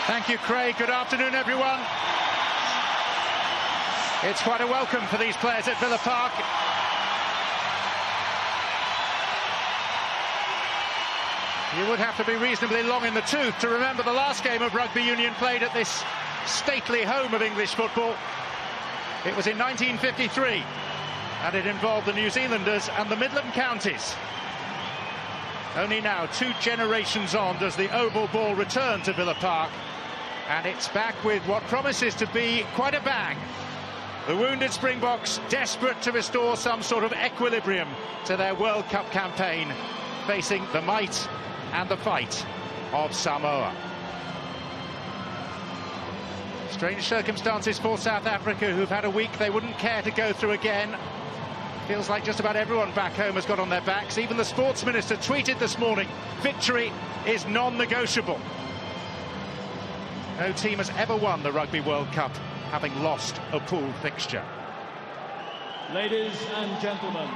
Thank you, Craig. Good afternoon, everyone. It's quite a welcome for these players at Villa Park. You would have to be reasonably long in the tooth to remember the last game of rugby union played at this stately home of English football. It was in 1953, and it involved the New Zealanders and the Midland Counties. Only now, 2 generations on, does the oval ball return to Villa Park, and it's back with what promises to be quite a bang. The wounded Springboks desperate to restore some sort of equilibrium to their World Cup campaign, facing the might and the fight of Samoa. Strange circumstances for South Africa, who've had a week they wouldn't care to go through again. Feels like just about everyone back home has got on their backs. Even the sports minister tweeted this morning, victory is non-negotiable. No team has ever won the Rugby World Cup having lost a pool fixture. Ladies and gentlemen,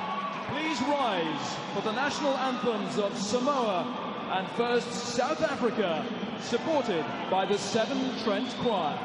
please rise for the national anthems of Samoa and first South Africa, supported by the 7 Trent Choir.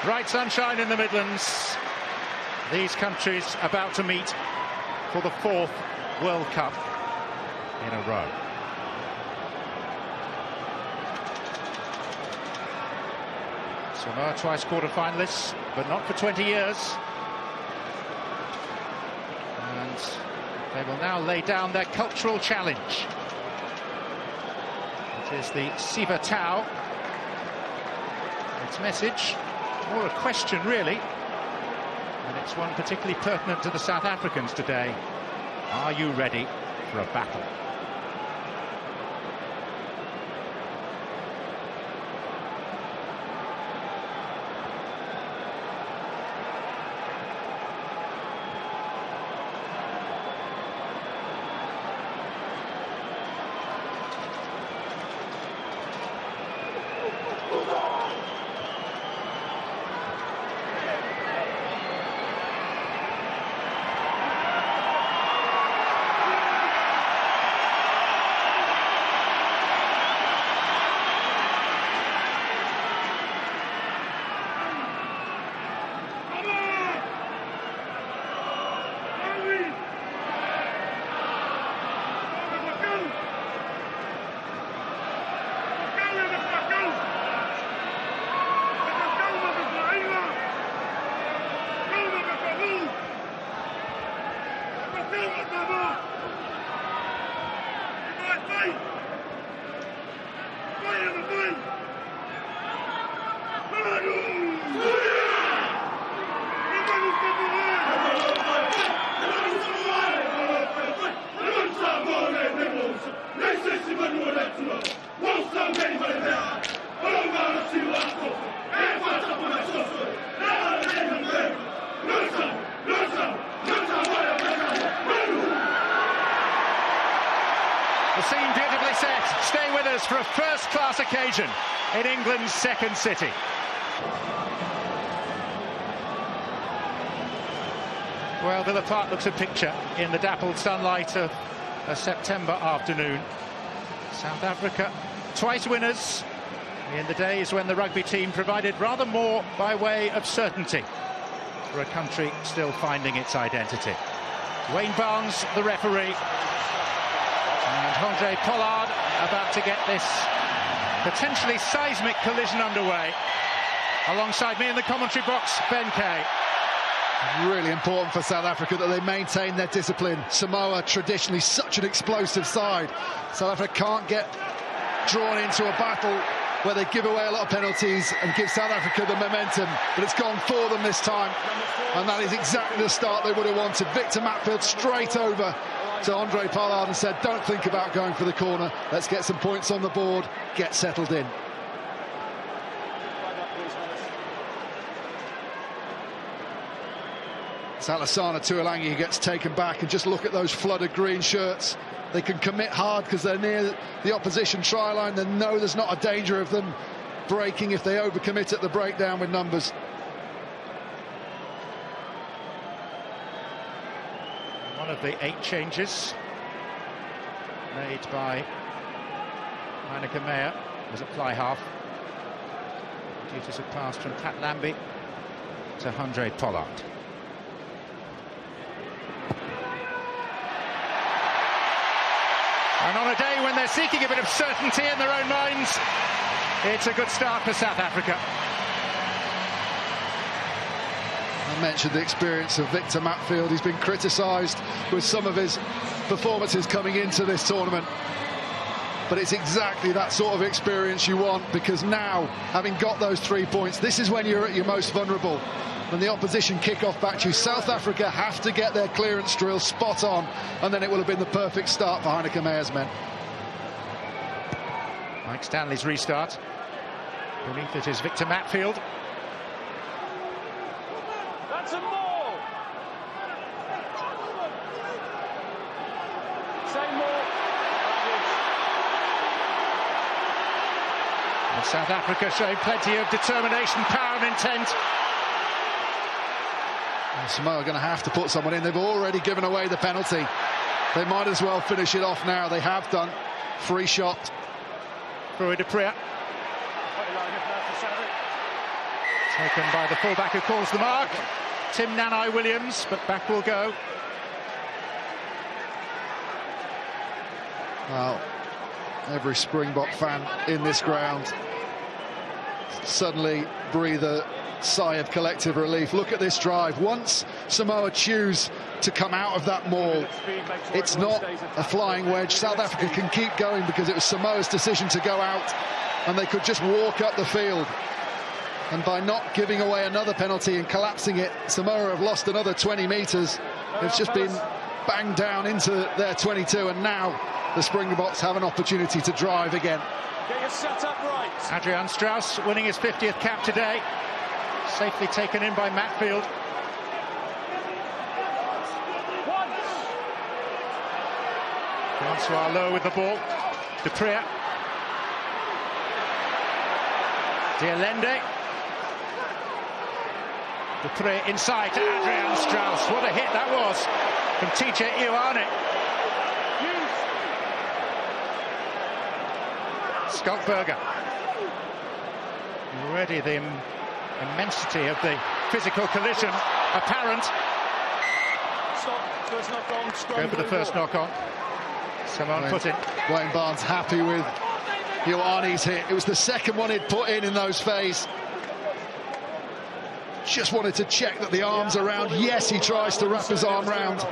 Bright sunshine in the Midlands. These countries about to meet for the 4th World Cup in a row. Samoa twice quarter-finalists, but not for 20 years. And They will now lay down their cultural challenge. It is the Siva Tau. Its message, more a question really, and it's one particularly pertinent to the South Africans today. Are you ready for a battle? The scene beautifully set. Stay with us for a first-class occasion in England's second city. Well, Villa Park looks a picture in the dappled sunlight of a September afternoon. South Africa, twice winners in the days when the rugby team provided rather more by way of certainty for a country still finding its identity. Wayne Barnes, the referee. And Andre Pollard about to get this potentially seismic collision underway. Alongside me in the commentary box, Ben Kay. Really important for South Africa that they maintain their discipline. Samoa, traditionally such an explosive side. South Africa can't get drawn into a battle where they give away a lot of penalties and give South Africa the momentum, but it's gone for them this time, and that is exactly the start they would have wanted. Victor Matfield straight over to Andre Pollard and said, don't think about going for the corner, let's get some points on the board, get settled in. Salasana Tuolangi gets taken back, and just look at those flooded green shirts. They can commit hard because they're near the opposition try line. They know there's not a danger of them breaking if they overcommit at the breakdown with numbers. One of the 8 changes made by Heineke Meyer was at fly half. Duties have passed from Pat Lambie to Andre Pollard. And on a day when they're seeking a bit of certainty in their own minds, it's a good start for South Africa. I mentioned the experience of Victor Matfield. He's been criticised with some of his performances coming into this tournament. But it's exactly that sort of experience you want, because now, having got those 3 points, this is when you're at your most vulnerable. When the opposition kick off back to you, South Africa have to get their clearance drill spot on, and then it will have been the perfect start for Heineke Meyer's men. Mike Stanley's restart. Beneath it is Victor Matfield. That's a ball. Say more. And South Africa showing plenty of determination, power and intent. Samoa are going to have to put someone in. They've already given away the penalty. They might as well finish it off now. They have done. Free shot. Rui de Priya. Taken by the fullback who calls the mark. Tim Nanai Williams, but back will go. Well, every Springbok fan in this ground suddenly breathe a sigh of collective relief. Look at this drive. Once Samoa choose to come out of that maul, it's not a flying wedge. South Africa can keep going because it was Samoa's decision to go out, and they could just walk up the field. And by not giving away another penalty and collapsing it, Samoa have lost another 20 metres. It's just been banged down into their 22, and now the Springboks have an opportunity to drive again. Get your set up right. Adrian Strauss winning his 50th cap today. Safely taken in by Matfield. Francois Lowe with the ball. Dupré. Dialende. Dupré inside to Adrian Strauss. What a hit that was from TJ Ioane. Scott Berger. Already the immensity of the physical collision apparent. Stop. First knock on. Go for the first knock on. Someone put in. Wayne Barnes happy with Ioane's hit. It was the second one he'd put in those phases. Just wanted to check that the arm's around. Yes, he tries to wrap his arm round.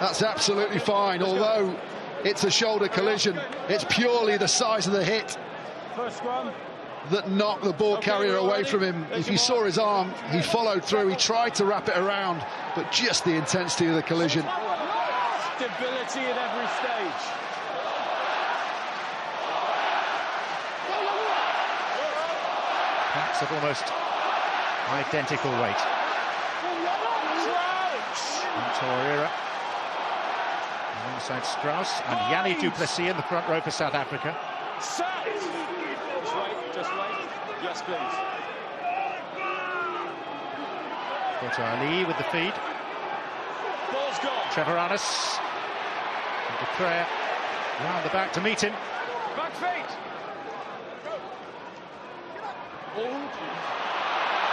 That's absolutely fine. Although it's a shoulder collision, it's purely the size of the hit that knocked the ball carrier away from him. If you saw his arm, he followed through. He tried to wrap it around, but just the intensity of the collision. Stability at every stage. Packs of almost identical weight. Torreira alongside Strauss and Yanni du Plessis in the front row for South Africa. Just wait, just wait. Yes, please. Got Ali with the feed. Ball's gone. Trevoranis. Dupré round the back to meet him. Back feet.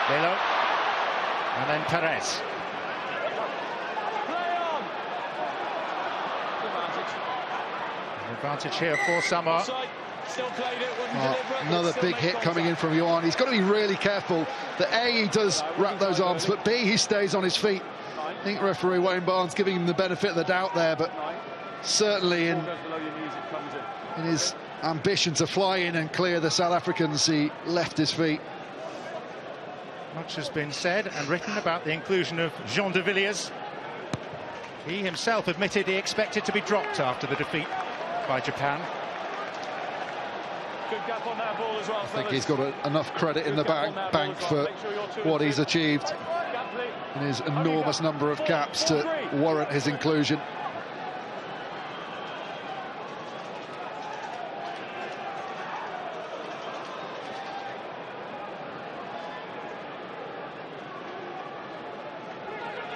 Lelo. And then Perez. Play on. Advantage here for Samoa. Still played it, wouldn't deliver. Another big hit coming in from Ioane. He's got to be really careful that A, he does wrap those arms, but B, he stays on his feet. I think referee Wayne Barnes giving him the benefit of the doubt there, but certainly in his ambition to fly in and clear the South Africans, he left his feet. Much has been said and written about the inclusion of Jean de Villiers. He himself admitted he expected to be dropped after the defeat by Japan. Good gap on that ball as well. I think he's got enough credit in the bank for what he's achieved in his enormous number of caps to warrant his inclusion.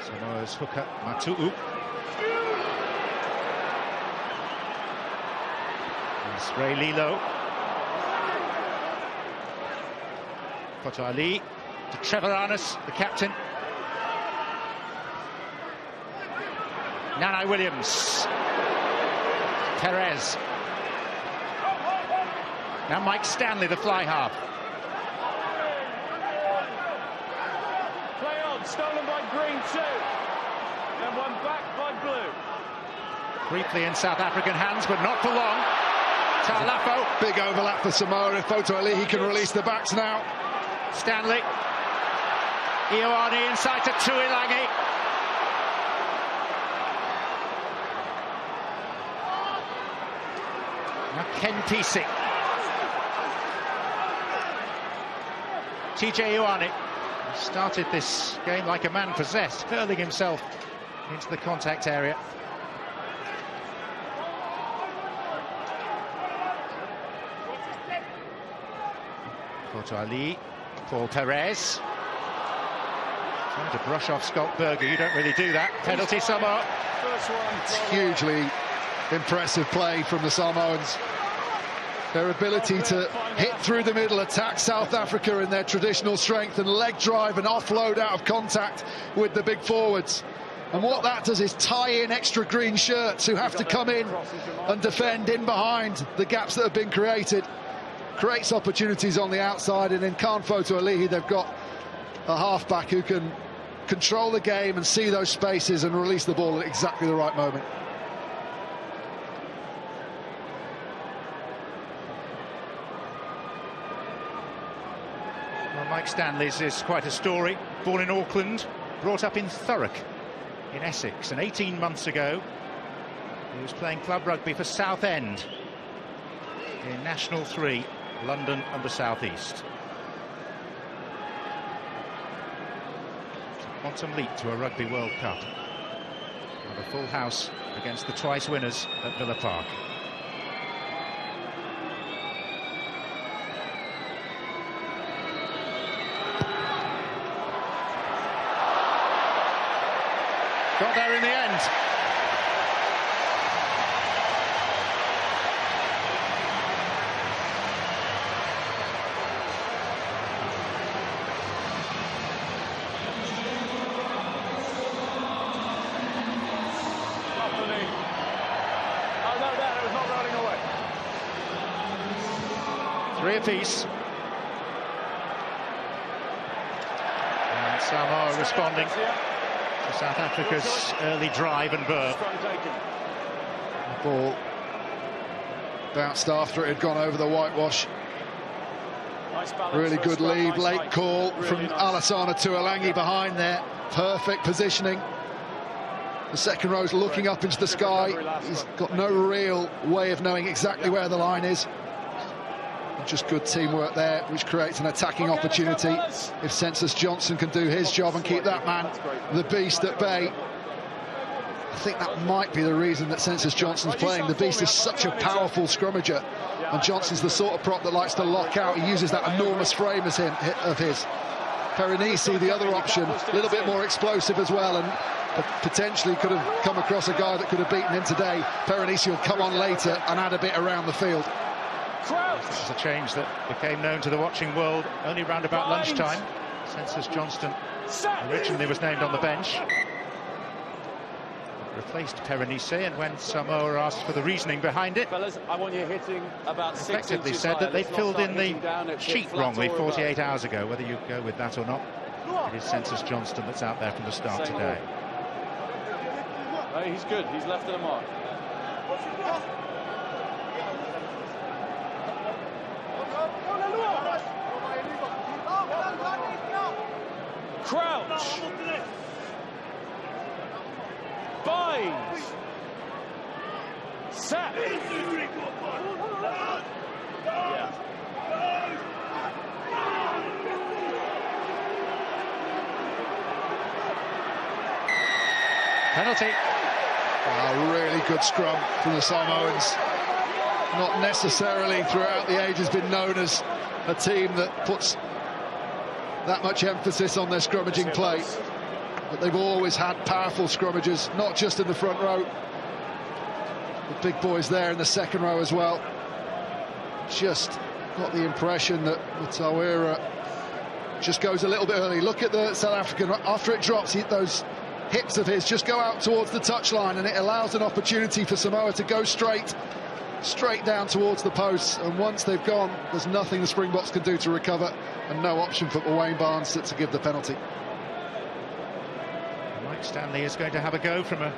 Samoa's hooker Matu'u. It's Ray Lilo. Koto Ali to Trevoranis, the captain. Nanai Williams. Perez. Now Mike Stanley, the fly half. Play on, stolen by Green too. And one back by Blue. Briefly in South African hands, but not for long. Talafo. Big overlap for Samoa. If Foto Ali, he can release the backs now. Stanley. Ioane inside to Tuilangi. Now Ken Piesi. TJ Ioane started this game like a man possessed, hurling himself into the contact area. Koto Ali. Paul Perez trying to brush off Scott Berger. You don't really do that. Penalty Samoa. It's hugely impressive play from the Samoans. Their ability to hit through the middle, attack South Africa in their traditional strength, and leg drive and offload out of contact with the big forwards. And what that does is tie in extra green shirts who have to come in and defend in behind the gaps that have been created. Creates opportunities on the outside, and in Khan Foto Alihi they've got a halfback who can control the game and see those spaces and release the ball at exactly the right moment. Well, Mike Stanley's is quite a story. Born in Auckland, brought up in Thurrock in Essex, and 18 months ago he was playing club rugby for Southend in National 3, London and the South East. Quantum leap to a Rugby World Cup. And a full house against the twice winners at Villa Park. Got there in the end. Three apiece. And Samoa responding to South Africa's early drive and burn. The ball bounced after it had gone over the whitewash. Really good lead, late call from Alassana Tuolangi behind there. Perfect positioning. The second row's looking up into the sky. He's got no real way of knowing exactly where the line is. Just good teamwork there, which creates an attacking opportunity. If Census Johnson can do his job and keep that man, the beast, at bay. I think that might be the reason that Census Johnson's playing. The beast is such a powerful scrummager, and Johnson's the sort of prop that likes to lock out. He uses that enormous frame of his. Perenisi, the other option, a little bit more explosive as well, and potentially could have come across a guy that could have beaten him today. Perenisi will come on later and add a bit around the field. This is a change that became known to the watching world only round about lunchtime. Census Johnston originally was named on the bench, replaced Perenisi, and when Samoa asked for the reasoning behind it, fellas, I want you hitting about effectively said that they'd filled in the sheet wrongly 48 hours ago. Whether you go with that or not, it is Census Johnston that's out there from the start today. No, he's good. He's left of the mark. Crouch. Binds. Set. Yeah. Penalty. A really good scrum from the Samoans. Not necessarily throughout the ages been known as a team that puts that much emphasis on their scrummaging play, but they've always had powerful scrummagers, not just in the front row. The big boys there in the second row as well. Just got the impression that Mutawira just goes a little bit early. Look at the South African, after it drops, those hips of his just go out towards the touchline, and it allows an opportunity for Samoa to go straight down towards the posts, and once they've gone, there's nothing the Springboks can do to recover, and no option for Wayne Barnes to give the penalty. Mike Stanley is going to have a go from a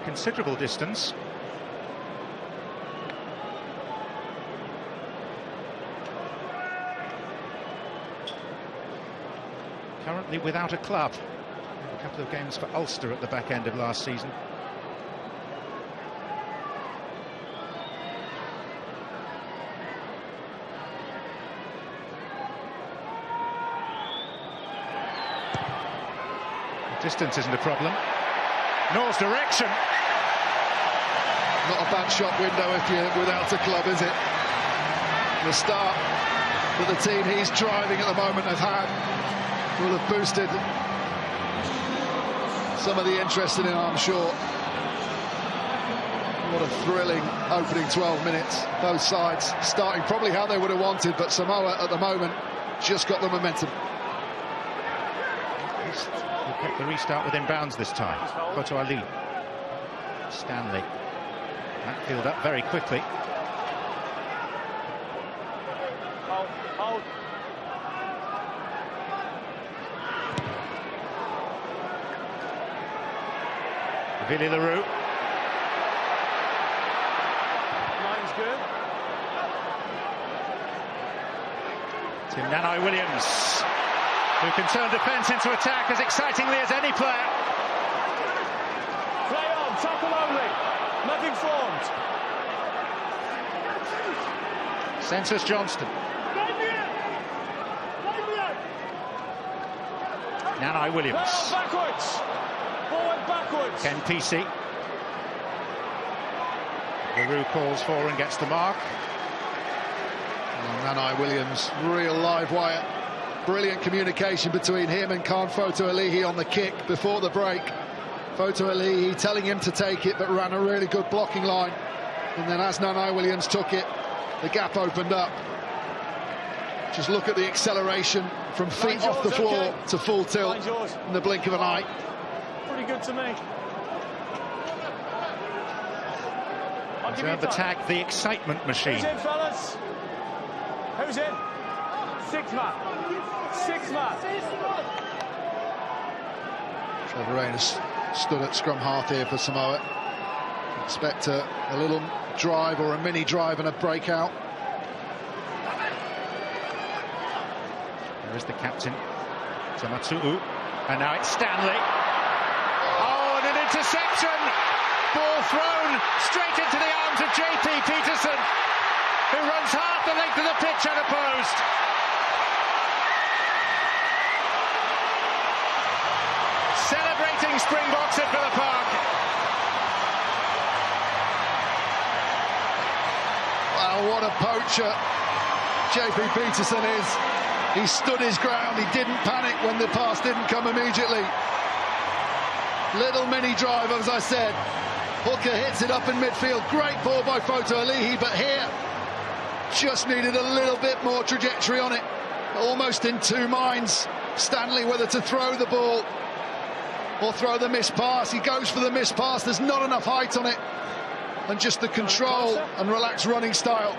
considerable distance. Currently without a club. A couple of games for Ulster at the back end of last season. Distance isn't a problem. North's direction. Not a bad shot window if you're without a club, is it? The start that the team he's driving at the moment have had will have boosted some of the interest in it, I'm sure. What a thrilling opening 12 minutes. Both sides starting probably how they would have wanted, but Samoa at the moment just got the momentum. We'll get the restart within bounds this time. Koto Ali. Stanley. Backfield up very quickly. Hold. Billy LaRue. Line's good. Tim Nanai-Williams, who can turn defence into attack as excitingly as any player. Play on, tackle only. Nothing formed. Census Johnston. Nanai-Williams. Play on backwards. Forward backwards. Ken Pesey. LaRue calls for and gets the mark. Nanai-Williams, real live wire. Brilliant communication between him and Khan Fotuali'i on the kick before the break. Fotuali'i telling him to take it, but ran a really good blocking line. And then as Nanai-Williams took it, the gap opened up. Just look at the acceleration from feet off the floor to full tilt in the blink of an eye. Pretty good to me. Reserve attack, the excitement machine. Who's in, fellas? Who's in? 6 man. 6 man. Trevor Rayner's stood at scrum half here for Samoa. Expect a little drive or a mini drive and a breakout. There is the captain, Tamatu'u, and now it's Stanley. Oh, and an interception! Ball thrown straight into the arms of JP Peterson, who runs half the length of the pitch unopposed. Celebrating Springboks at Villa Park. Wow, what a poacher JP Peterson is. He stood his ground, he didn't panic when the pass didn't come immediately. Little mini drive, as I said. Hooker hits it up in midfield. Great ball by Fotuali'i, but here just needed a little bit more trajectory on it. Almost in two minds. Stanley whether to throw the ball or throw the missed pass. He goes for the missed pass. There's not enough height on it. And just the control and relaxed running style.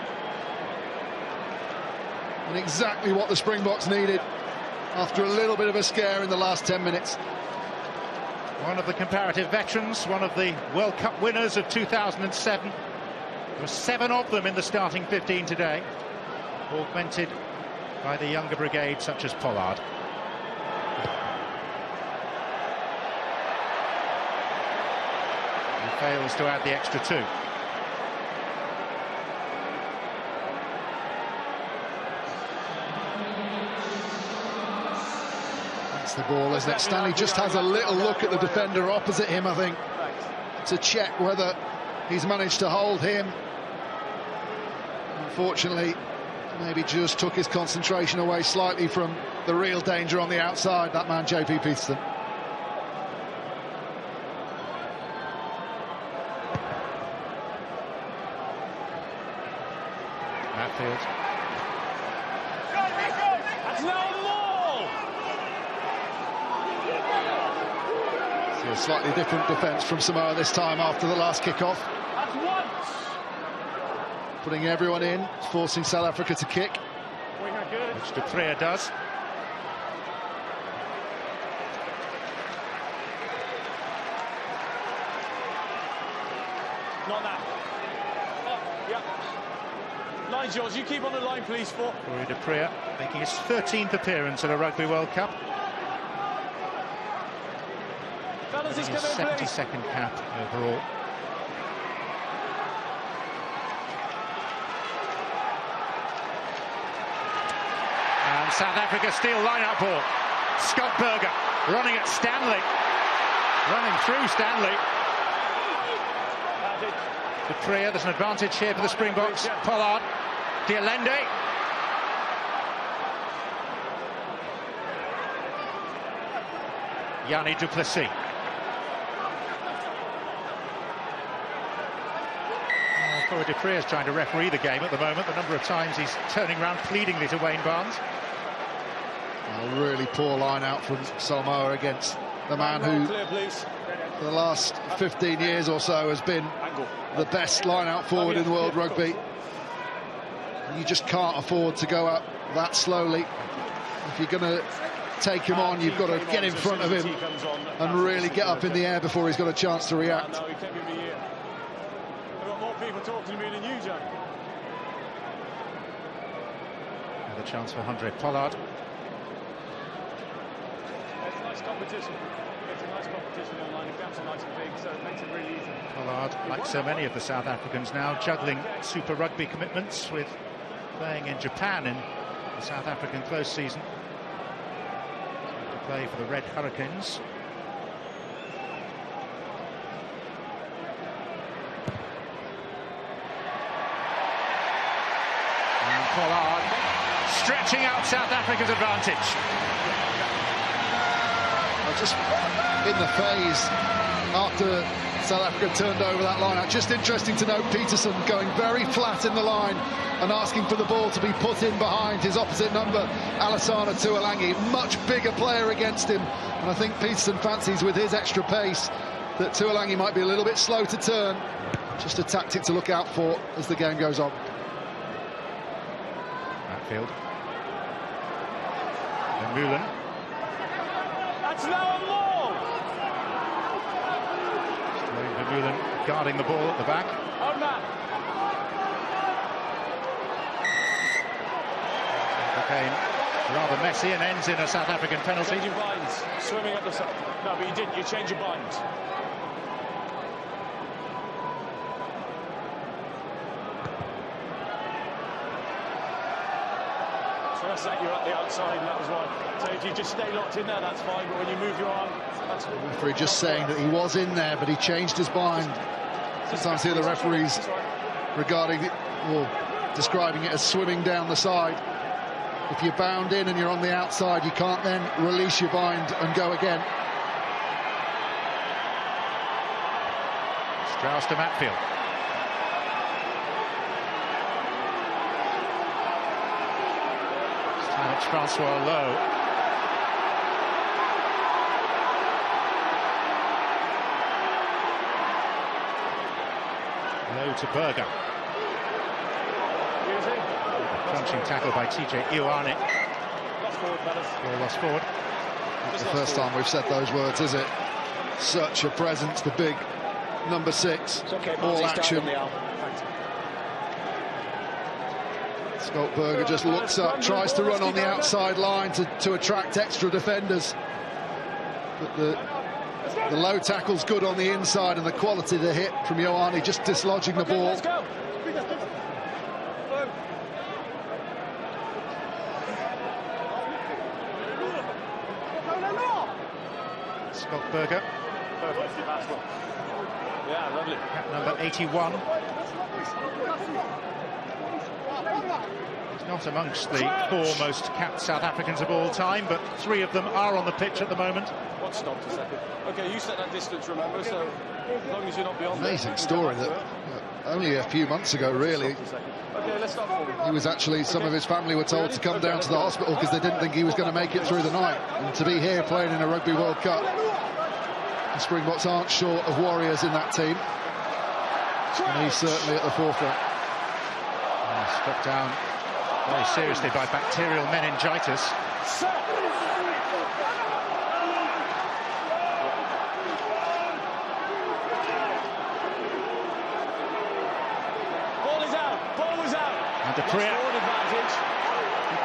And exactly what the Springboks needed after a little bit of a scare in the last 10 minutes. One of the comparative veterans, one of the World Cup winners of 2007. There were 7 of them in the starting 15 today, augmented by the younger brigade such as Pollard. He fails to add the extra 2. That's the ball, isn't it? Stanley just has a little look at the defender opposite him, I think, to check whether he's managed to hold him. Unfortunately, maybe just took his concentration away slightly from the real danger on the outside, that man JP Peterson. Matfield. That's now the ball. See a slightly different defence from Samoa this time after the last kick-off. That's once. Putting everyone in, forcing South Africa to kick. Winger good. Which De Preer does. Not that. Oh, yeah. Line's yours. You keep on the line, please, for. Rory De Preer making his 13th appearance at a Rugby World Cup. Fellas, His he's coming in, please. 72nd cap overall. And South Africa steal line-out ball. Scottberger running at Stanley. Running through Stanley. De Preer, there's an advantage here for the Springboks. Pollard, Dialende. Yanni du Plessis. Corey De Preer is trying to referee the game at the moment. The number of times he's turning around pleadingly to Wayne Barnes. A really poor line out from Samoa against the man who, for the last 15 years or so, has been the best line-out forward in world rugby. You just can't afford to go up that slowly. If you're going to take him on, you've got to get in front of him and really get up in the air before he's got a chance to react. No, he can't give me here. I've got more people talking to me than you, John. Another chance for Andre Pollard. It's a nice competition. It's a nice competition online. The gaps are nice and big, so it makes it really easy. Pollard, like so many of the South Africans now, juggling Super Rugby commitments with playing in Japan in the South African close season. To play for the Red Hurricanes. And Pollard stretching out South Africa's advantage. Just in the phase after South Africa turned over that line. Just interesting to note Peterson going very flat in the line and asking for the ball to be put in behind his opposite number, Alassana Tuolangi. Much bigger player against him, and I think Peterson fancies with his extra pace that Tuolangi might be a little bit slow to turn. Just a tactic to look out for as the game goes on. Hatfield. And Mullen. That's now a maul! Mullen guarding the ball at the back. On that. Became rather messy and ends in a South African penalty. Change your binds. Swimming at the side. No, but you didn't. You change your binds. So that's that. You're at the outside, and that was right. So if you just stay locked in there, that's fine. But when you move your arm, that's good. The referee just saying that he was in there, but he changed his bind. Sometimes hear the referees regarding it, or describing it as swimming down the side. If you're bound in and you're on the outside, you can't then release your bind and go again. Strauss to Matfield. It's Francois Lowe. Lowe to Berger. Crunching tackle by TJ Ioane. Lost forward, fellas. Ball lost forward. It's the first time we've said those words, is it? Such a presence, the big number 6. It's okay, all action. Scott Berger just looks up, tries to run on the outside line to attract extra defenders. But the low tackle's good on the inside, and the quality of the hit from Ioane just dislodging the ball. Let's go. Scott Berger. Perfect. That's one. Yeah, lovely. Cap number 81. He's not amongst the 4 most capped South Africans of all time, but 3 of them are on the pitch at the moment. What stopped a second? Okay, you set that distance, remember, so as long as you're not beyond. Amazing story that only a few months ago, really. Okay, let's start forward. He was actually, some of his family were told to come down to the hospital because they didn't think he was going to make it through the night. And to be here playing in a Rugby World Cup, the Springboks aren't short of warriors in that team. And he's certainly at the forefront. Struck down very seriously by bacterial meningitis. Ball is out. Ball was out. And Dupree Forward advantage.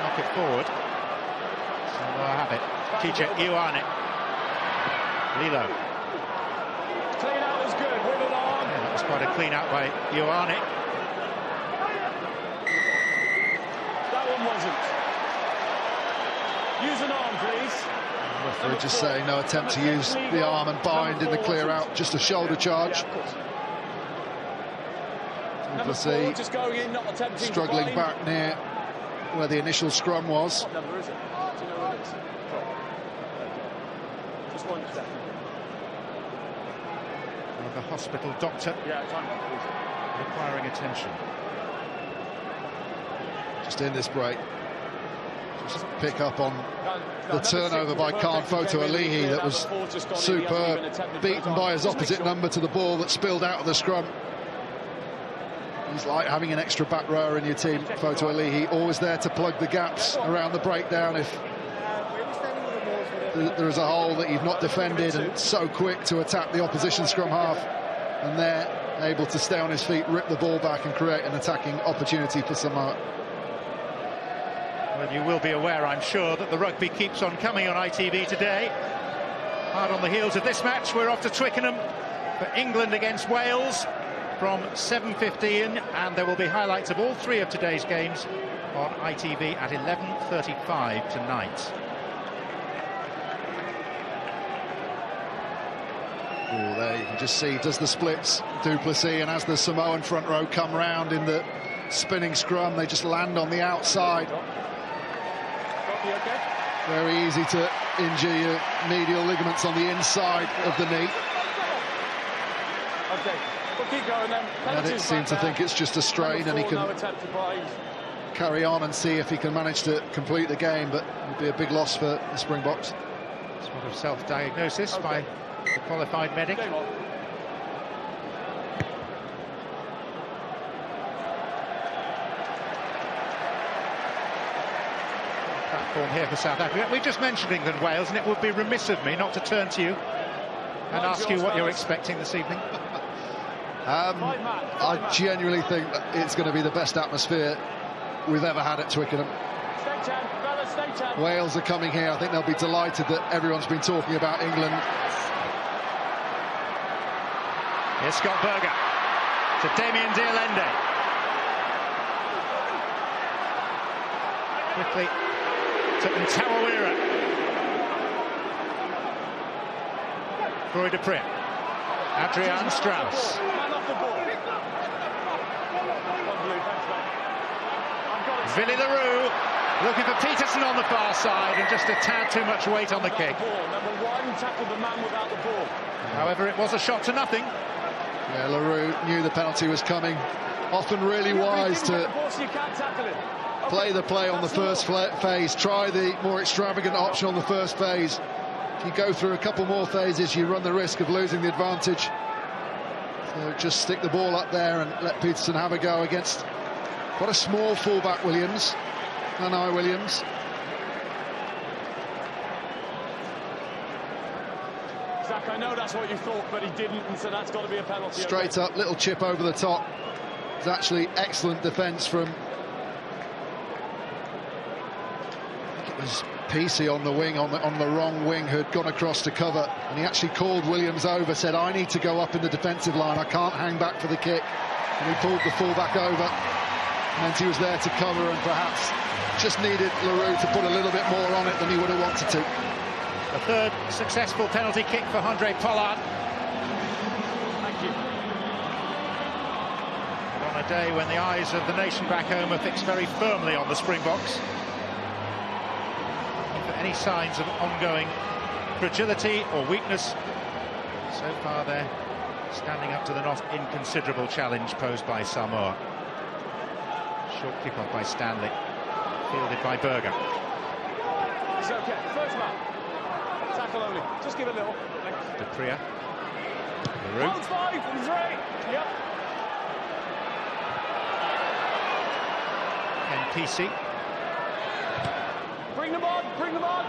knock it forward. So we'll have it. TJ Ioane. Lilo. Clean out is good. With an arm. Yeah, that was quite a clean out by Ioane. That one wasn't. Use an arm, please. The referee just saying no attempt to use the arm and bind in the clear out, just a shoulder charge. Number 4, just going in, not attempting struggling to bind. back near where the initial scrum was. What number is it? Do you know what it is? Just 1 second. The hospital doctor requiring attention. Just in this break. Just pick up on the turnover by Khan Foto Alihi that was superb. Beaten by his opposite number to the ball that spilled out of the scrum. He's like having an extra back rower in your team, Foto Alihi, always there to plug the gaps around the breakdown if there is a hole that you've not defended, and so quick to attack the opposition scrum half, and they're able to stay on his feet, rip the ball back and create an attacking opportunity for Samoa. Well, you will be aware, I'm sure, that the rugby keeps on coming on ITV today. Hard on the heels of this match, we're off to Twickenham for England against Wales from 7:15, and there will be highlights of all three of today's games on ITV at 11:35 tonight. Oh, there you can just see, does the splits du Plessis, and as the Samoan front row come round in the spinning scrum, they just land on the outside. Very easy to injure your medial ligaments on the inside of the knee. Okay, we'll keep going then. Medics seem to think it's just a strain, and he can carry on and see if he can manage to complete the game, but it would be a big loss for the Springboks. Sort of self-diagnosis by the qualified medic. Platform here for South Africa. We just mentioned England-Wales, and it would be remiss of me not to turn to you and ask you what you're expecting this evening. I genuinely think that it's going to be the best atmosphere we've ever had at Twickenham. Wales are coming here. I think they'll be delighted that everyone's been talking about England. Here's Scott Berger to Damien Dialende. Quickly to Ntawawira. Roy Dupree. Adrian Strauss. Villy LaRue looking for Peterson on the far side, and just a tad too much weight on the kick. Number one tackled the man without the ball. However, it was a shot to nothing. Yeah, LaRue knew the penalty was coming. Often really wise to play the play on the first phase, try the more extravagant option on the first phase. If you go through a couple more phases, you run the risk of losing the advantage. So just stick the ball up there and let Peterson have a go against quite a small fullback, Williams. Nanai Williams. Zach, I know that's what you thought, but he didn't, and so that's got to be a penalty. Straight up, little chip over the top. It's actually excellent defence from, I think it was PC on the wing, on the wrong wing, who had gone across to cover, and he actually called Williams over, said, I need to go up in the defensive line, I can't hang back for the kick, and he pulled the fullback over, and he was there to cover, and perhaps just needed LaRue to put a little bit more on it than he would have wanted to. A third successful penalty kick for Andre Pollard. Thank you. And on a day when the eyes of the nation back home are fixed very firmly on the Springboks, for any signs of ongoing fragility or weakness, so far they're standing up to the not inconsiderable challenge posed by Samoa. Short kick-off by Stanley, fielded by Berger. It's okay. First man. Tackle only. Just give it a little. Dupree. LaRue. 1-5 from 3. Yep. And PC. Bring them on. Bring them on.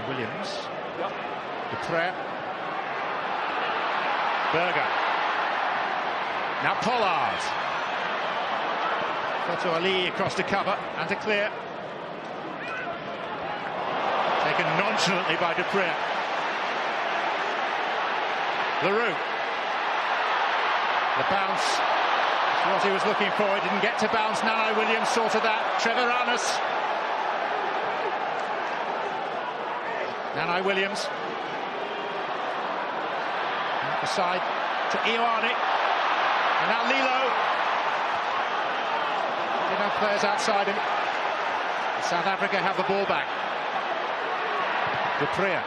Williams. Yep. Dupree. Berger. Now Pollard. Foto Ali across to cover and to clear. Taken nonchalantly by Dupree. LaRue. The bounce is what he was looking for. He didn't get to bounce. Nanai Williams sorted that. Trevor Anus. Nanai Williams. Out the side to Ioane. And now Lilo. Enough players outside him. South Africa have the ball back. Dupree.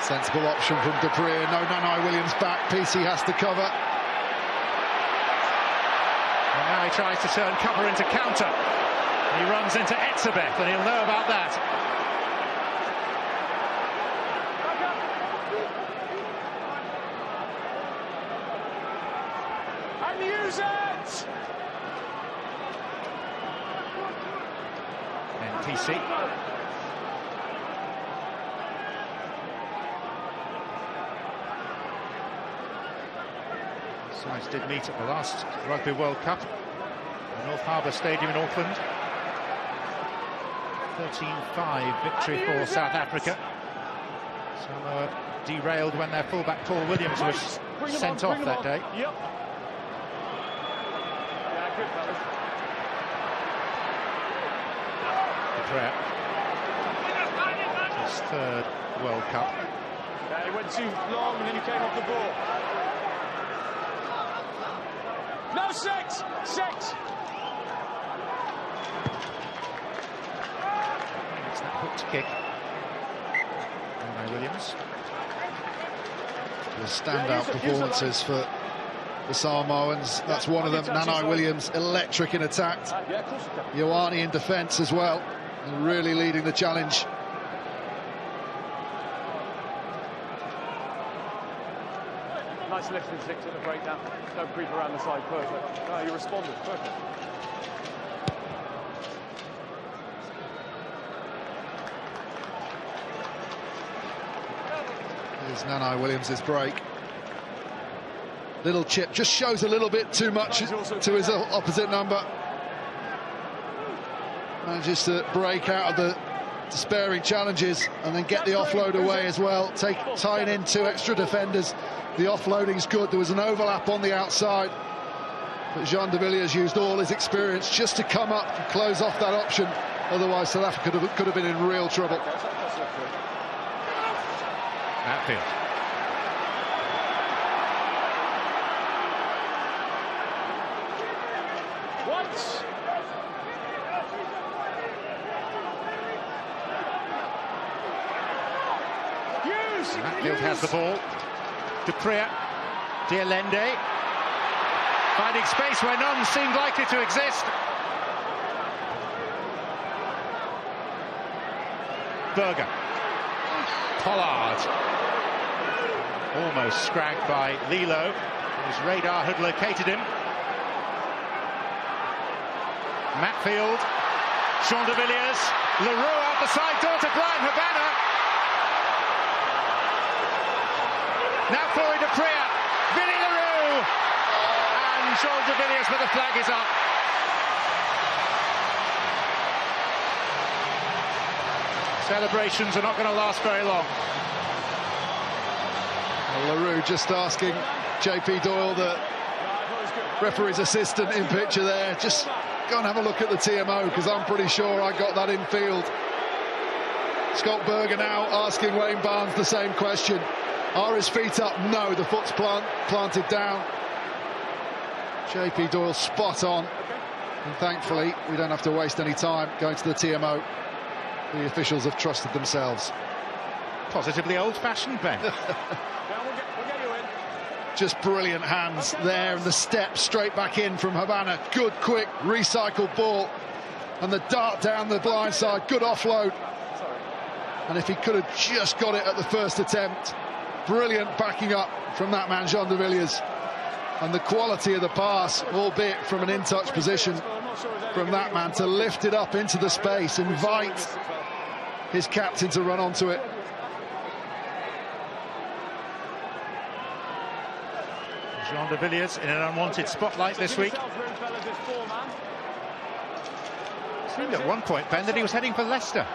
Sensible option from Dupree. No Nanai Williams back. PC has to cover. And now he tries to turn cover into counter. He runs into Etzebeth, and he'll know about that. And use it! Casey. Sides did meet at the last Rugby World Cup at North Harbour Stadium in Auckland. 13-5 victory for South Africa. Samoa derailed when their fullback Paul Williams was sent off that day. Yep. Yeah, good fellas. His third World Cup. Yeah, he went too long and then he came off the ball. No, six! It's that hooked kick. Williams. The standout performances for the Samoans. That's one of them. Nanai Williams, electric in attack. Ioane in defence as well. And really leading the challenge. Nice lift and six at the breakdown. Don't creep around the side, perfect. No, you responded, perfect. Here's Nanai Williams' break. Little chip, just shows a little bit too much to his opposite number. Manages to break out of the despairing challenges and then get the offload away as well, tying in two extra defenders. The offloading's good. There was an overlap on the outside, but Jean de Villiers used all his experience just to come up and close off that option. Otherwise, South Africa could have been in real trouble. Outfield. Once. Outfield has the ball. Dupree, Dialende, finding space where none seemed likely to exist. Berger. Pollard. Almost scragged by Lilo. His radar had located him. Matfield. Jean de Villiers. Leroux out the side door to blind Habana. Now Corey Dupree. Billy Leroux. And Jean de Villiers, but the flag is up. Celebrations are not going to last very long. Leroux just asking JP Doyle, the referee's assistant in picture there, just go and have a look at the TMO, because I'm pretty sure I got that in field. Scott Berger now asking Wayne Barnes the same question. Are his feet up? No, the foot's planted down. JP Doyle spot on. And thankfully, we don't have to waste any time going to the TMO. The officials have trusted themselves. Positively old-fashioned, Ben. Just brilliant hands there, and the step straight back in from Habana. Good, quick, recycled ball. And the dart down the blind side, good offload. And if he could have just got it at the first attempt. Brilliant backing up from that man, Jean de Villiers. And the quality of the pass, albeit from an in-touch position, from that man to lift it up into the space, invite his captain to run onto it. Jean de Villiers in an unwanted spotlight this week. It seemed at one point, Ben, that he was heading for Leicester.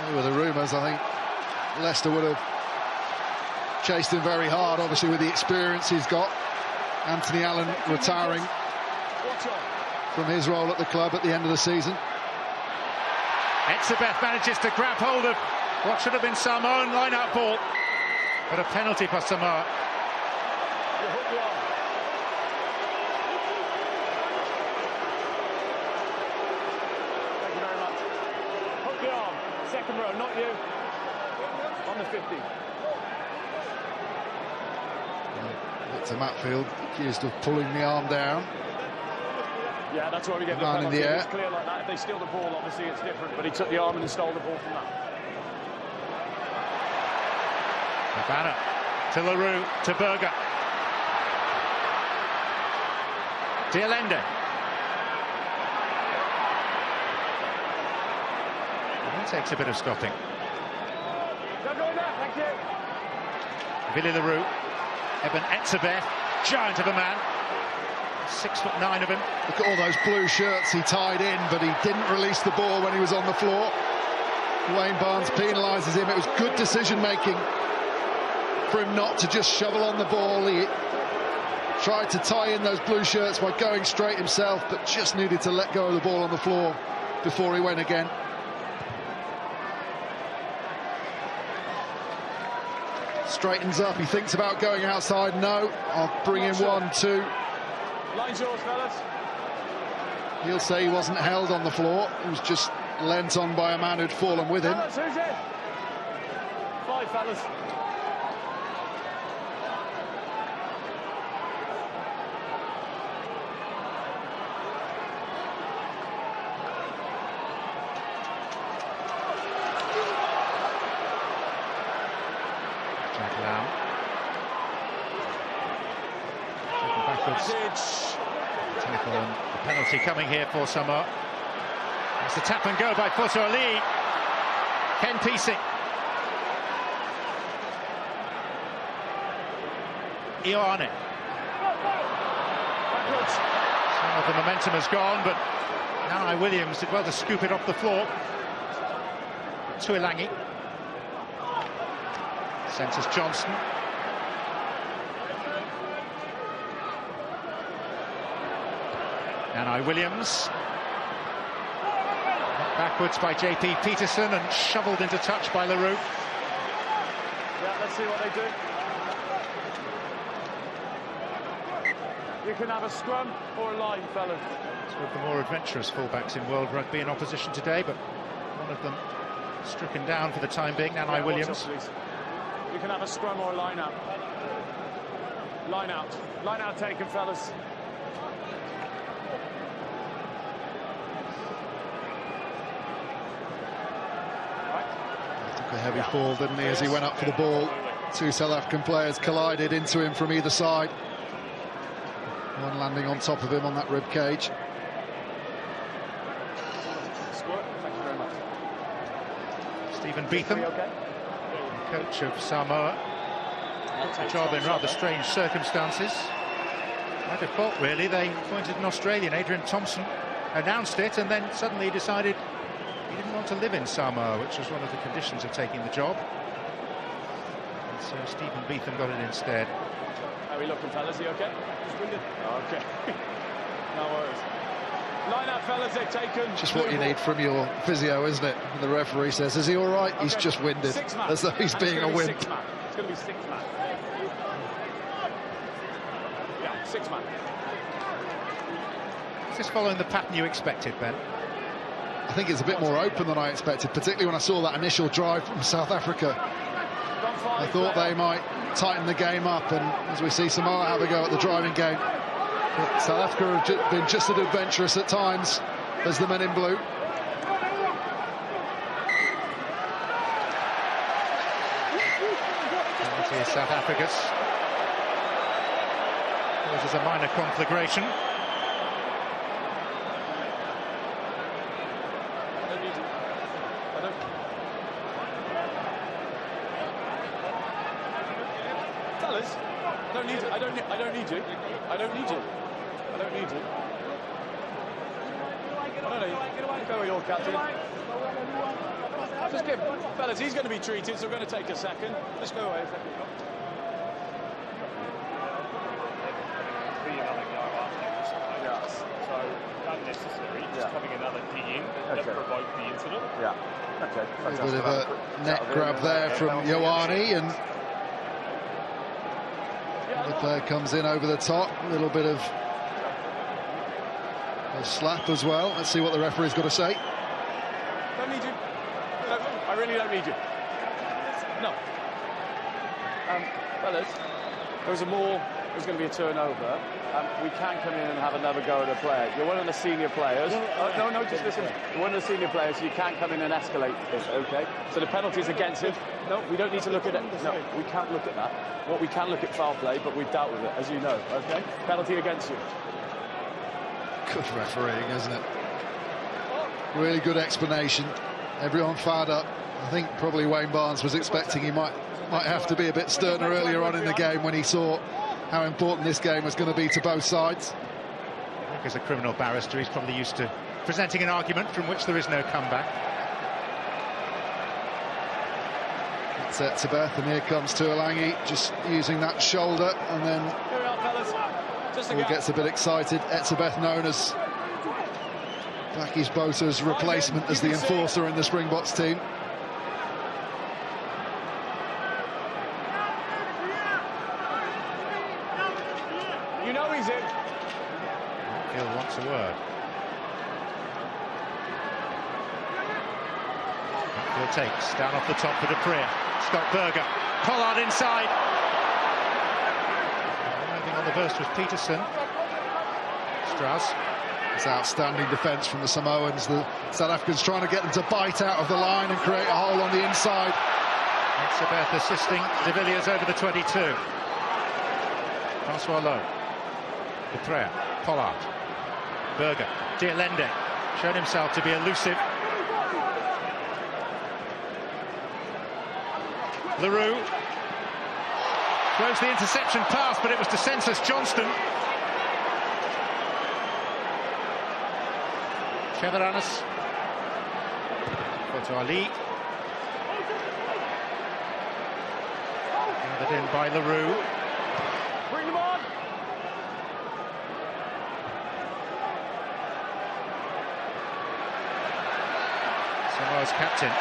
There were the rumours. I think Leicester would have chased him very hard, obviously with the experience he's got. Anthony Allen retiring from his role at the club at the end of the season. Etzebeth manages to grab hold of what should have been Samoan line-out ball, but a penalty for Samoa. Thank you very much. Hook the arm, second row, not you. On the 50. Victor Matfield accused of pulling the arm down. Yeah, that's why we get the Man penalty. in the air. It's clear like that. If they steal the ball, obviously it's different. But he took the arm and stole the ball from that. Habana to Leroux to Berger. It takes a bit of stopping. Thank you. Billy LaRue, Eben Etzebeth, giant of a man, 6'9" of him. Look at all those blue shirts he tied in, but he didn't release the ball when he was on the floor. Wayne Barnes penalises him. It was good decision-making for him not to just shovel on the ball. He tried to tie in those blue shirts by going straight himself, but just needed to let go of the ball on the floor before he went again. Straightens up, he thinks about going outside. No, I'll bring in 1, 2. Line's yours, fellas. He'll say he wasn't held on the floor. He was just lent on by a man who'd fallen with him. Fellas, who's it? 5, fellas. Tackle and the penalty coming here for Samoa. It's a tap and go by Fosu Ali. Ken Piesing. Ioane. Some of the momentum has gone, but Nanai Williams did well to scoop it off the floor. Tuilangi. Centres Johnson. Nanai Williams. Backwards by JP Peterson and shoveled into touch by LaRue. Yeah, let's see what they do. You can have a scrum or a line, fellas. It's one of the more adventurous fullbacks in World Rugby in opposition today, but one of them stricken down for the time being, Nanai Williams. Up, you can have a scrum or a line out. Line out. Line out taken, fellas. A heavy fall, didn't he, as he went up for the ball. 2 South African players collided into him from either side. One landing on top of him on that rib cage. Thank you very much. Stephen Beetham, coach of Samoa, got the job in rather strange circumstances. By default, really, they appointed an Australian, Adrian Thompson, announced it, and then suddenly decided he didn't want to live in Samoa, which was one of the conditions of taking the job. And so Stephen Beetham got it instead. How are we looking, fellas? Are you okay? Just winded. Okay. No worries. Line out, fellas, they've taken. Just what you need from your physio, isn't it? And the referee says, is he all right? Okay. He's just winded. As though he's being a wimp. It's going to be 6 man. Yeah, 6 man. Is this following the pattern you expected, Ben? I think it's a bit more open than I expected, particularly when I saw that initial drive from South Africa. I thought they might tighten the game up, and as we see Samoa have a go at the driving game. But South Africa have been just as adventurous at times as the men in blue. Penalty is South Africa's. This is a minor conflagration. Fellas, I don't need you. I don't need you. I don't need you. I don't need you. Go with your captain. Just give, fellas, he's going to be treated, so we're going to take a second. Let's go away a second. Yes. So unnecessary. Just having another dig in that provoked the incident. Yeah. Okay. A bit of a net grab there from Ioane, and the player comes in over the top. A little bit of a slap as well. Let's see what the referee's got to say. Don't need you. No, I really don't need you. No. Fellas, there's going to be a turnover. We can come in and have another go at a player. You're one of the senior players. No, just listen. You're one of the senior players, so you can't come in and escalate this, okay? So the penalty's against him. No, we don't need to look at it. No, we can't look at that. What we can look at foul play, but we've dealt with it, as you know, okay? Penalty against you. Good refereeing, isn't it? Really good explanation. Everyone fired up. I think probably Wayne Barnes was expecting he might have to be a bit sterner earlier on in the game when he saw how important this game was going to be to both sides. I think as a criminal barrister, he's probably used to presenting an argument from which there is no comeback. It's Etzebeth, and here comes Tuolangi, just using that shoulder, and then all gets a bit excited. Etzebeth, known as Blackies Bota's replacement as the enforcer in the Springboks team. You know he's in. Hill wants a word. Hill takes down off the top for Dupree. Scott Berger, Pollard inside. Moving on the burst was Peterson. Strauss. It's outstanding defence from the Samoans. The South Africans trying to get them to bite out of the line and create a hole on the inside. Etzebeth assisting De Villiers over the 22. Francois Lowe. Dupree, Pollard, Berger, Dielende, shown himself to be elusive. Leroux throws the interception pass, but it was to Census Johnston. Cheveranis to Ali. Gathered in by Leroux. Bring them on. Samoa's captain.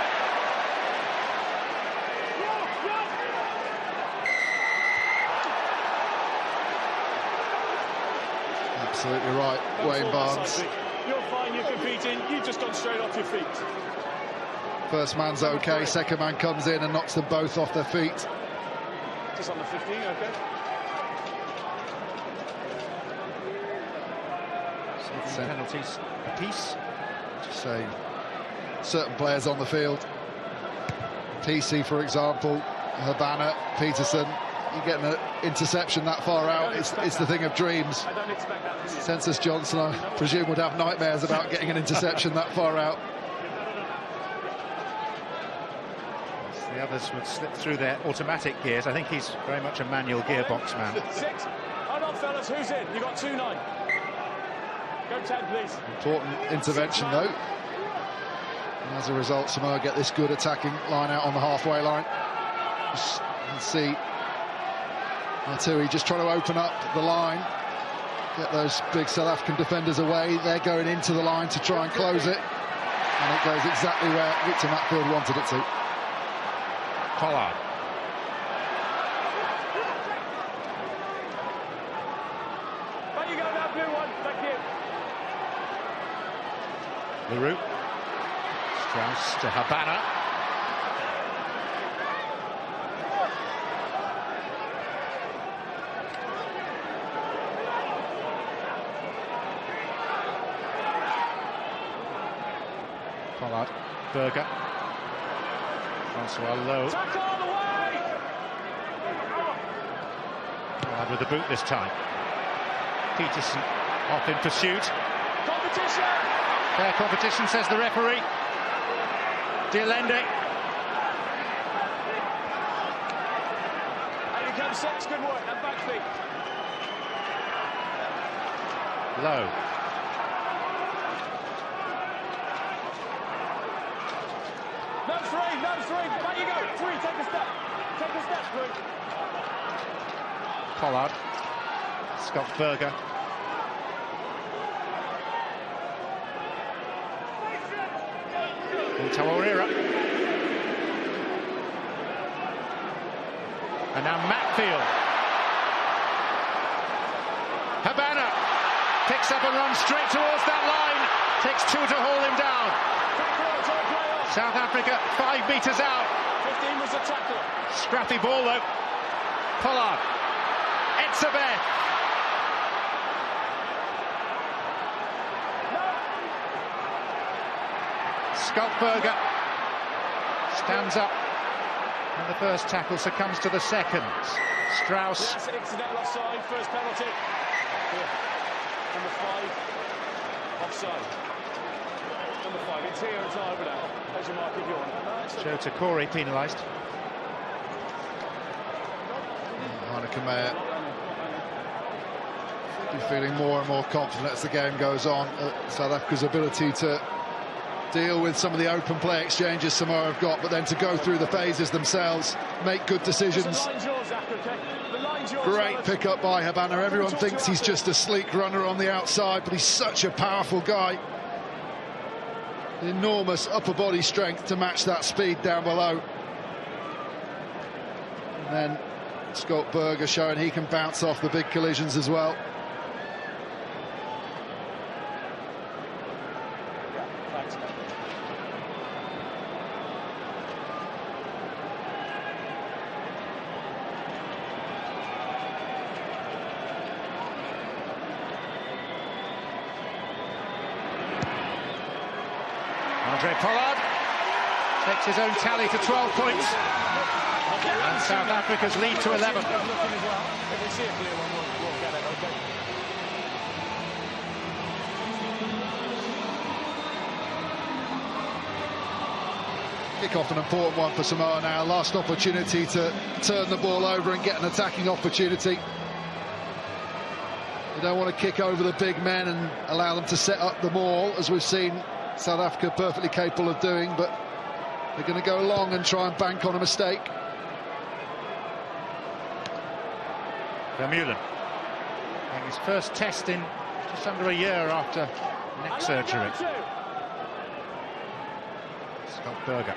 Absolutely right, Wayne Barnes. You're fine, you're competing, you've just gone straight off your feet. First man's okay, second man comes in and knocks them both off their feet. Just on the 15, okay. 7 penalties apiece. Just saying, certain players on the field, PC for example, Habana, Peterson, you get an interception that far out, it's the thing of dreams. I don't expect that. Census Johnson, I presume, would have nightmares about getting an interception that far out. The others would slip through their automatic gears. I think he's very much a manual gearbox man. 6. Hold on, fellas. Who's in? You got 2-9. Go 10, please. Important intervention, though. And as a result, Samoa get this good attacking line out on the halfway line. Just, you can see Atui just trying to open up the line, get those big South African defenders away. They're going into the line to try and close it, and it goes exactly where Victor Matfield wanted it to. Pollard. Back you go, that blue one. Thank you. Leroux. Strauss to Habana. Pollard, Berger, Francois Lowe. Pollard with the boot this time. Peterson off in pursuit. Competition! Fair competition, says the referee. Dielende. And he comes 6, good work, and back feet. Lowe. No 3, back you go, 3, take a step, 3. Pollard. Scott Berger. Tawarira. And now Matfield. Habana picks up and runs straight towards that line. Takes 2 to haul him down. South Africa 5 metres out. 15 was a tackle. Scrappy ball though. Pollard. Etzebeth. Scott Berger stands up, and the first tackle succumbs to the second. Strauss. Yes, incidental offside, first penalty. Here. Number 5, offside. number 5. It's here, it's not over there. There's your mark if you want. Joe Takori penalised. Heineken Meyer be feeling more and more confident as the game goes on. South Africa's ability to deal with some of the open play exchanges Samoa have got, but then to go through the phases themselves, make good decisions. Great pick up by Habana. Everyone thinks he's just a sleek runner on the outside, but he's such a powerful guy. Enormous upper body strength to match that speed down below. And then Scott Berger showing he can bounce off the big collisions as well. Pollard takes his own tally to 12 points, and South Africa's lead to 11. Kick-off an important one for Samoa now. Last opportunity to turn the ball over and get an attacking opportunity. You don't want to kick over the big men and allow them to set up the maul, as we've seen South Africa perfectly capable of doing, but they're going to go long and try and bank on a mistake. Vermeulen having his first test in just under a year after neck surgery. Scott Berger.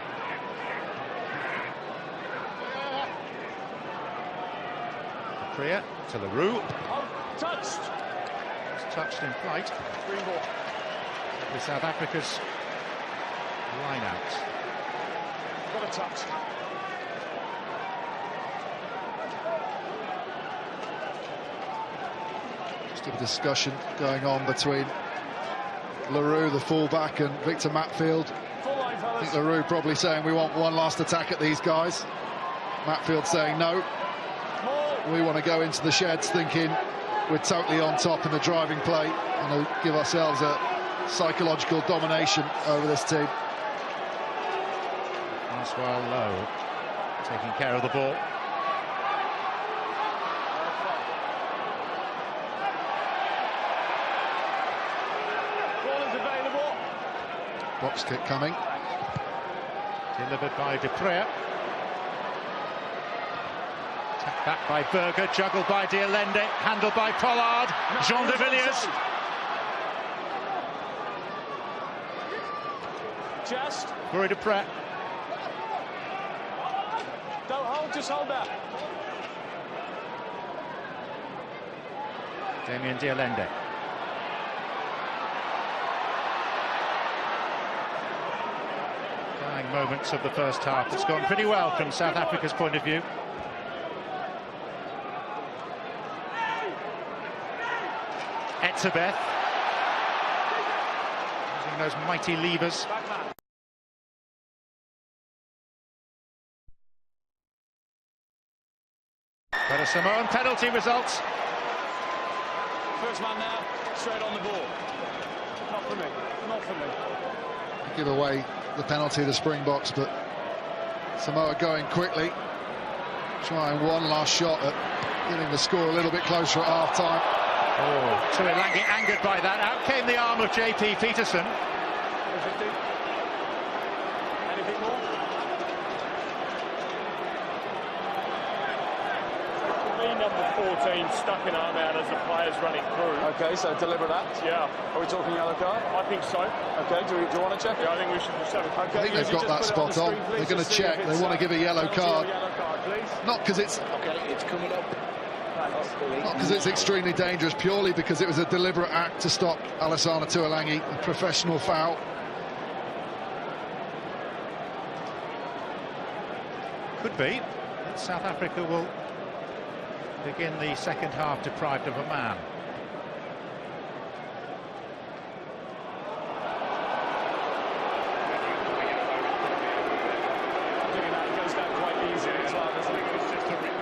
Priya to LaRue. Touched. It's touched in flight. Green ball. With South Africa's line out. Got a touch. Just a discussion going on between LaRue, the fullback, and Victor Matfield. I think LaRue probably saying we want one last attack at these guys. Matfield saying no. We want to go into the sheds thinking we're totally on top in the driving play and give ourselves a psychological domination over this team. Francois Lowe taking care of the ball. Ball is available. Box kick coming. Delivered by De Preer. Tapped back by Berger, juggled by Dialende, handled by Pollard. Jean de Villiers. Just. Corey De Preer. Don't hold, just hold that. Damien Dialende. Dying moments of the first half. It's gone pretty well from South Africa's point of view. Etzebeth. Using those mighty levers. But a Samoan penalty results. First man now, straight on the ball. Not for me, not for me. Give away the penalty to the Springboks, but Samoa going quickly, trying one last shot at getting the score a little bit closer at half-time. Oh, Tuilagi angered by that. Out came the arm of J.P. Peterson. Anything more? Number 14 stuck an arm out as the player's running through. Okay, so deliver that. Yeah. Are we talking yellow card? I think so. Okay, do you want to check it? Yeah, I think we should just have it. Okay, I think they've got that spot on. They're going to check. They want to give a yellow card. Not because it's coming up. Not because it's extremely dangerous, purely because it was a deliberate act to stop Alassana Tuilagi, a professional foul. Could be. South Africa will begin the second half deprived of a man.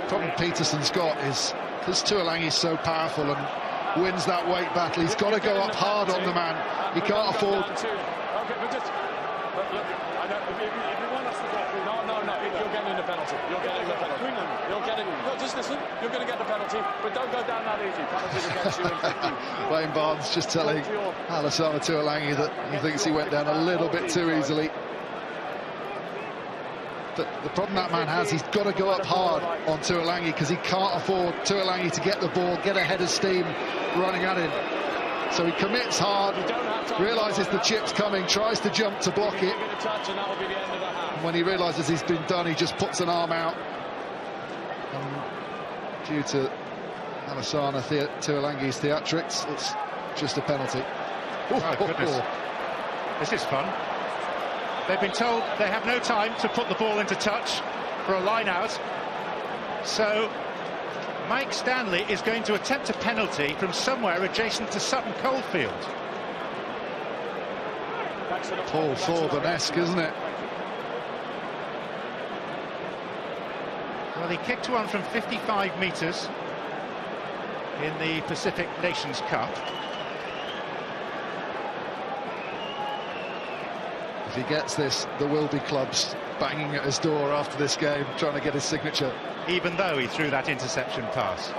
The problem Peterson's got is because Tuilagi's so powerful and wins that weight battle, he's got to go up hard on the man. He can't afford Okay, but just... But look, I don't, if you want us to go through... No, you're getting the penalty. You're getting the penalty. You're getting... No, just listen. You're going to get the penalty, but don't go down that easy. Penalty's against you in 15. Wayne Barnes just telling Alassane Tuolangi that he thinks he went down a little bit too easily. But the problem that man has, he's got to go up hard on Tuolangi because he can't afford Tuolangi to get the ball, get a head of steam running at him. So he commits hard, realises the chip's coming, tries to jump to block it. And when he realises he's been done, he just puts an arm out. And due to Alassane Tuolangi's theatrics, it's just a penalty. Oh, goodness. This is fun. They've been told they have no time to put the ball into touch for a line out. So Mike Stanley is going to attempt a penalty from somewhere adjacent to Sutton Coldfield. Paul Thorburn-esque, isn't it? Well, he kicked one from 55 metres in the Pacific Nations Cup. If he gets this, there will be clubs banging at his door after this game, trying to get his signature. Even though he threw that interception pass.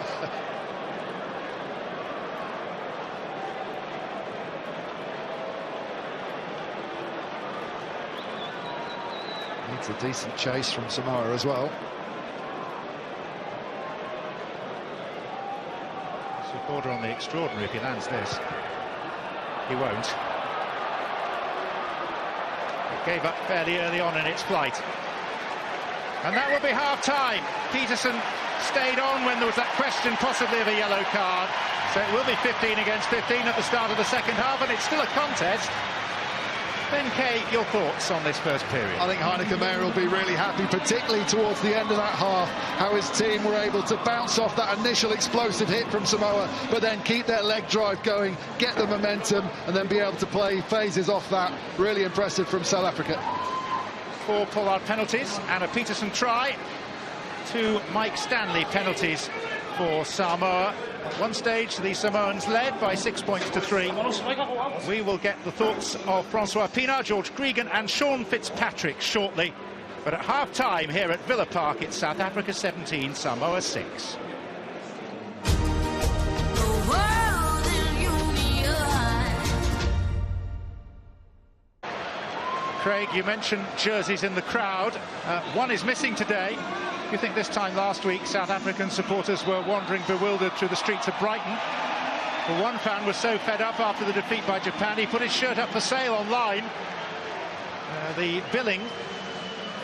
Needs a decent chase from Samoa as well. It's a border on the extraordinary if he lands this. He won't. Gave up fairly early on in its flight. And that will be half-time. Peterson stayed on when there was that question possibly of a yellow card. So it will be 15 against 15 at the start of the second half, and it's still a contest. Ben Kay, your thoughts on this first period? I think Heineke Meyer will be really happy, particularly towards the end of that half, how his team were able to bounce off that initial explosive hit from Samoa, but then keep their leg drive going, get the momentum, and then be able to play phases off that. Really impressive from South Africa. 4 Pollard penalties and a Peterson try. 2 Mike Stanley penalties for Samoa. At one stage, the Samoans led by 6 points to 3. We will get the thoughts of Francois Pienaar, George Gregan and Sean Fitzpatrick shortly. But at half-time here at Villa Park, it's South Africa 17, Samoa 6. Craig, you mentioned jerseys in the crowd. One is missing today. You think this time last week South African supporters were wandering bewildered through the streets of Brighton? Well, one fan was so fed up after the defeat by Japan, he put his shirt up for sale online. The billing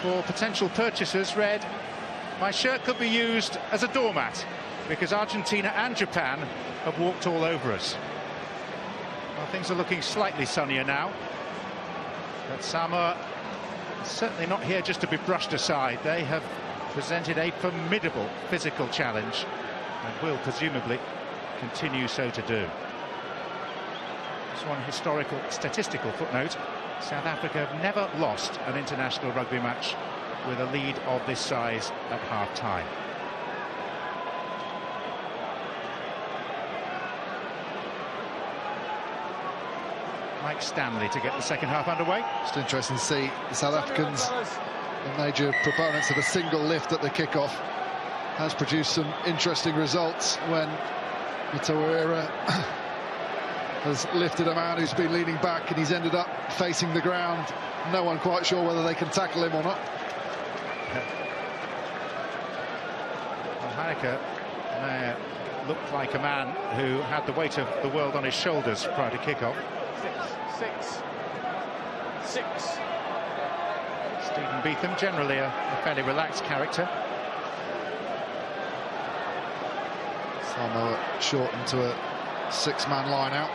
for potential purchasers read, "My shirt could be used as a doormat because Argentina and Japan have walked all over us." Well, things are looking slightly sunnier now. But Samoa certainly not here just to be brushed aside. They have presented a formidable physical challenge and will presumably continue so to do. Just one historical statistical footnote. South Africa have never lost an international rugby match with a lead of this size at half-time. Mike Stanley to get the second half underway. It's interesting to see the South Africans, the major proponents of a single lift at the kickoff, has produced some interesting results when Mitaoira has lifted a man who's been leaning back and he's ended up facing the ground. No one quite sure whether they can tackle him or not. Well, Heineke looked like a man who had the weight of the world on his shoulders prior to kickoff. Six. Stephen Beetham, generally a fairly relaxed character. Samoa shortened to a 6-man line out.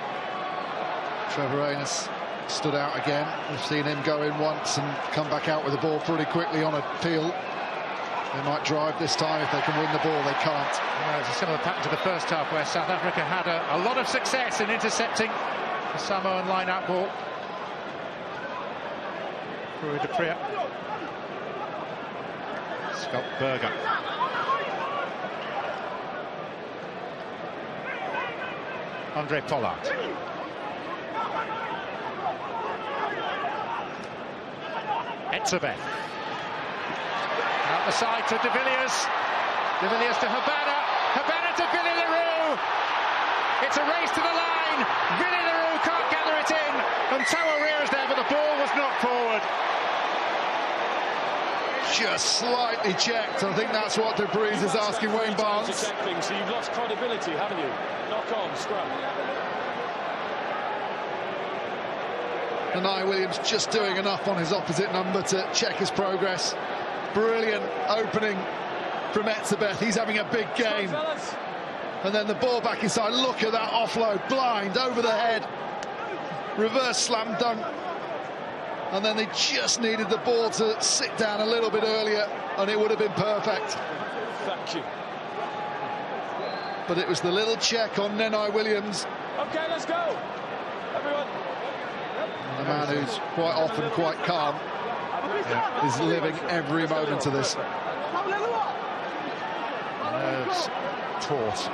Trevor Aines stood out again. We've seen him go in once and come back out with the ball pretty quickly on a peel. They might drive this time if they can win the ball. They can't. Well, it's a similar pattern to the first half where South Africa had a lot of success in intercepting the Samoan line-out ball. Through de Priya. Scott Berger. Andre Pollard. Etzebeth. Out the side to De Villiers. De Villiers to Habana. Habana to Billy Leroux. It's a race to the line. Billy Leroux can't gather it in. And Toa rears there, but the ball was knocked forward. Just slightly checked. I think that's what De Vries is asking Wayne Barnes. So you've lost credibility, haven't you? Knock on, scrum. Nanai Williams just doing enough on his opposite number to check his progress. Brilliant opening from Etzebeth. He's having a big game. And then the ball back inside. Look at that offload. Blind, over the head. Reverse slam dunk. And then they just needed the ball to sit down a little bit earlier, and it would have been perfect. Thank you. But it was the little check on Nanai Williams. Okay, let's go. Everyone. And the man who's quite often quite calm is living every moment of this. Nerves taut.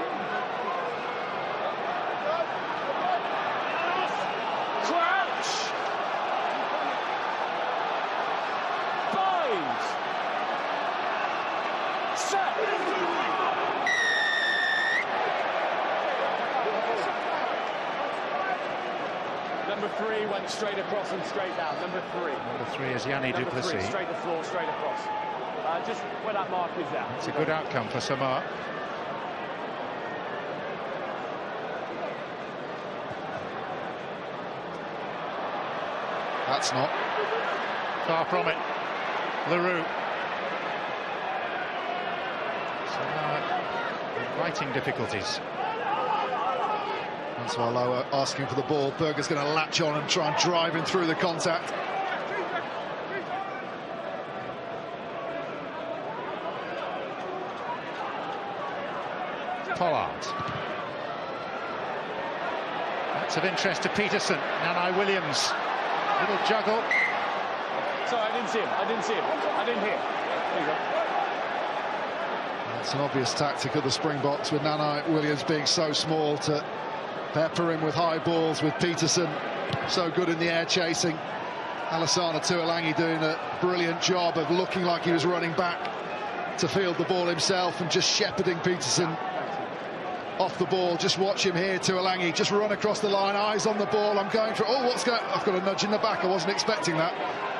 Number 3 went straight across and straight down. Number 3. Number 3 is Yanni du Plessis. Straight to the floor, straight across. Just where that mark is there. It's a good outcome for Samoa. That's not. Far from it. Leroux. Samoa inviting difficulties. That's why Lower asking for the ball. Berger's going to latch on and try and drive him through the contact. Pollard. That's of interest to Peterson. Nanai Williams. Little juggle. Sorry, I didn't see him. I didn't hear. There you go. That's an obvious tactic of the Springboks, with Nanai Williams being so small, to pepper him with high balls, with Peterson so good in the air chasing. Alassana Tuolangi doing a brilliant job of looking like he was running back to field the ball himself and just shepherding Peterson off the ball. Just watch him here, Tuolangi, just run across the line, eyes on the ball. I'm going for, oh, what's going, I've got a nudge in the back, I wasn't expecting that.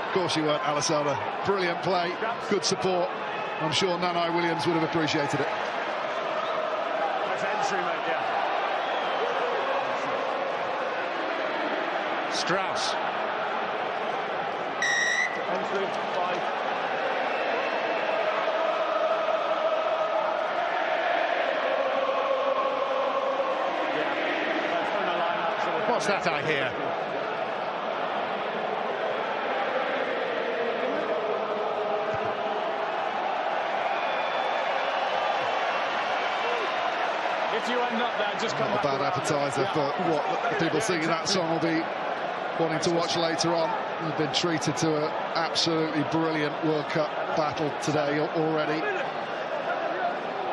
Of course you weren't, Alassana. Brilliant play, good support. I'm sure Nanai Williams would have appreciated it. That's entry, mate, yeah. Strauss. Entry, 5. What's that I hear? If you end up there, just come Not a bad appetizer for what the people singing that song will be wanting to watch later on. We've been treated to an absolutely brilliant World Cup battle today already.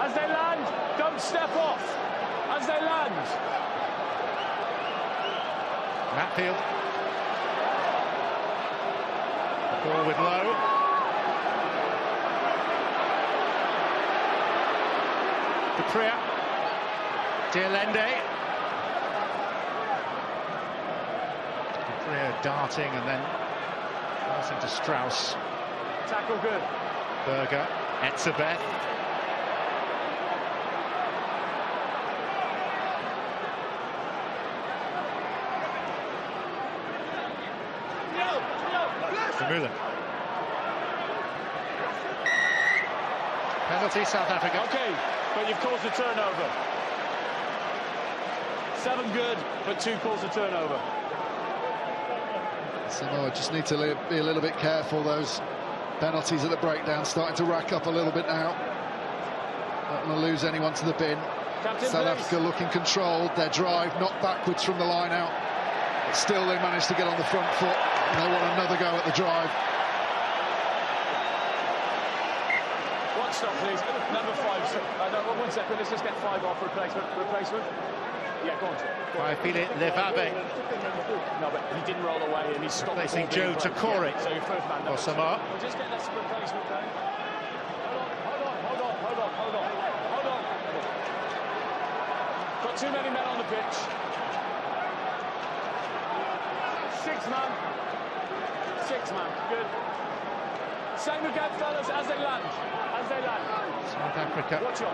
As they land, don't step off. As they land. Matfield. The ball with Lowe. Dupria. Dialende. Dupria darting and then passing to Strauss. Tackle good. Berger. Etzebeth. Vermeulen. Penalty, South Africa. Okay, but you've caused a turnover. 7 good, but 2 calls a turnover. Samoa just need to be a little bit careful. Those penalties at the breakdown starting to rack up a little bit now. Not going to lose anyone to the bin. Captain, South please. Africa looking controlled. Their drive knocked backwards from the line out. But still they managed to get on the front foot. And they want another go at the drive. Can't stop, please. Number 5. No, 1 second. Let's just get 5 off. Replacement. Yeah, go on, Joe. I feel it, Levave. No, but he didn't roll away and he stopped. Replacing Joe Takori. Yeah, so your first man. Or Samoa. We'll just get this replacement going. Hold on. Got too many men on the pitch. 6 man. 6 man. Good. Same again, fellas, as they land. South Africa. Watch on.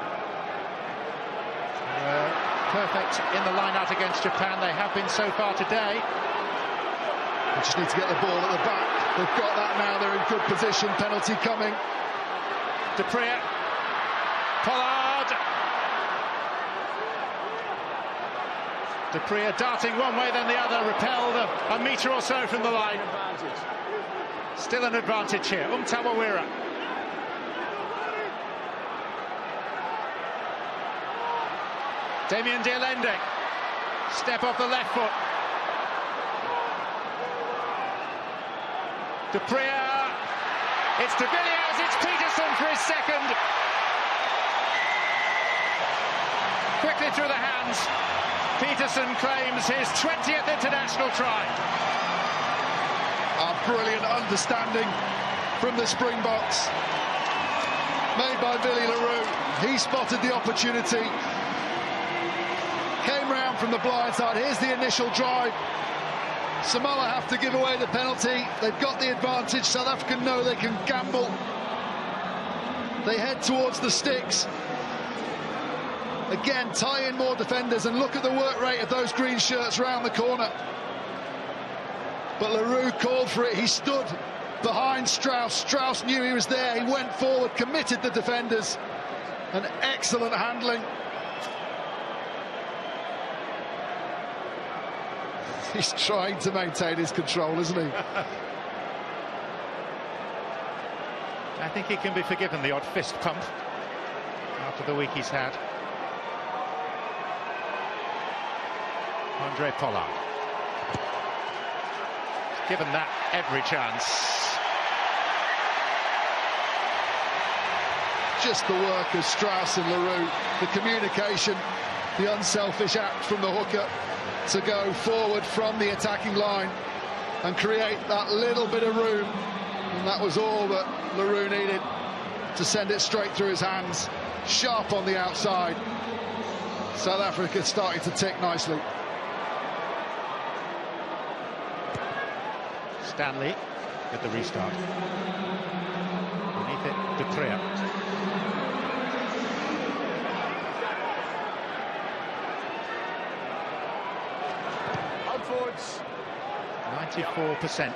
Perfect in the line-out against Japan. They have been so far today. They just need to get the ball at the back. They've got that now. They're in good position. Penalty coming. De Priya. Pollard. De Priya darting one way then the other, repelled a metre or so from the line. Still an advantage here. Umtawawira. Damien Dialende. Step off the left foot. De Priya. It's De Villiers. It's Peterson for his second. Quickly through the hands. Peterson claims his 20th international try. A brilliant understanding from the Springboks. Made by Billy LaRue. He spotted the opportunity. Came round from the blind side. Here's the initial drive. Samoa have to give away the penalty. They've got the advantage. South Africa know they can gamble. They head towards the sticks. Again, tie in more defenders and look at the work rate of those green shirts round the corner. But LaRue called for it. He stood behind Strauss. Strauss knew he was there. He went forward, committed the defenders. An excellent handling. He's trying to maintain his control, isn't he? I think he can be forgiven the odd fist pump after the week he's had. Andre Pollard. Given that every chance. Just the work of Strauss and LaRue. The communication, the unselfish act from the hooker to go forward from the attacking line and create that little bit of room. And that was all that LaRue needed to send it straight through his hands. Sharp on the outside. South Africa starting to tick nicely. Stanley with the restart. Beneath it, De Priya. Out forwards. 94%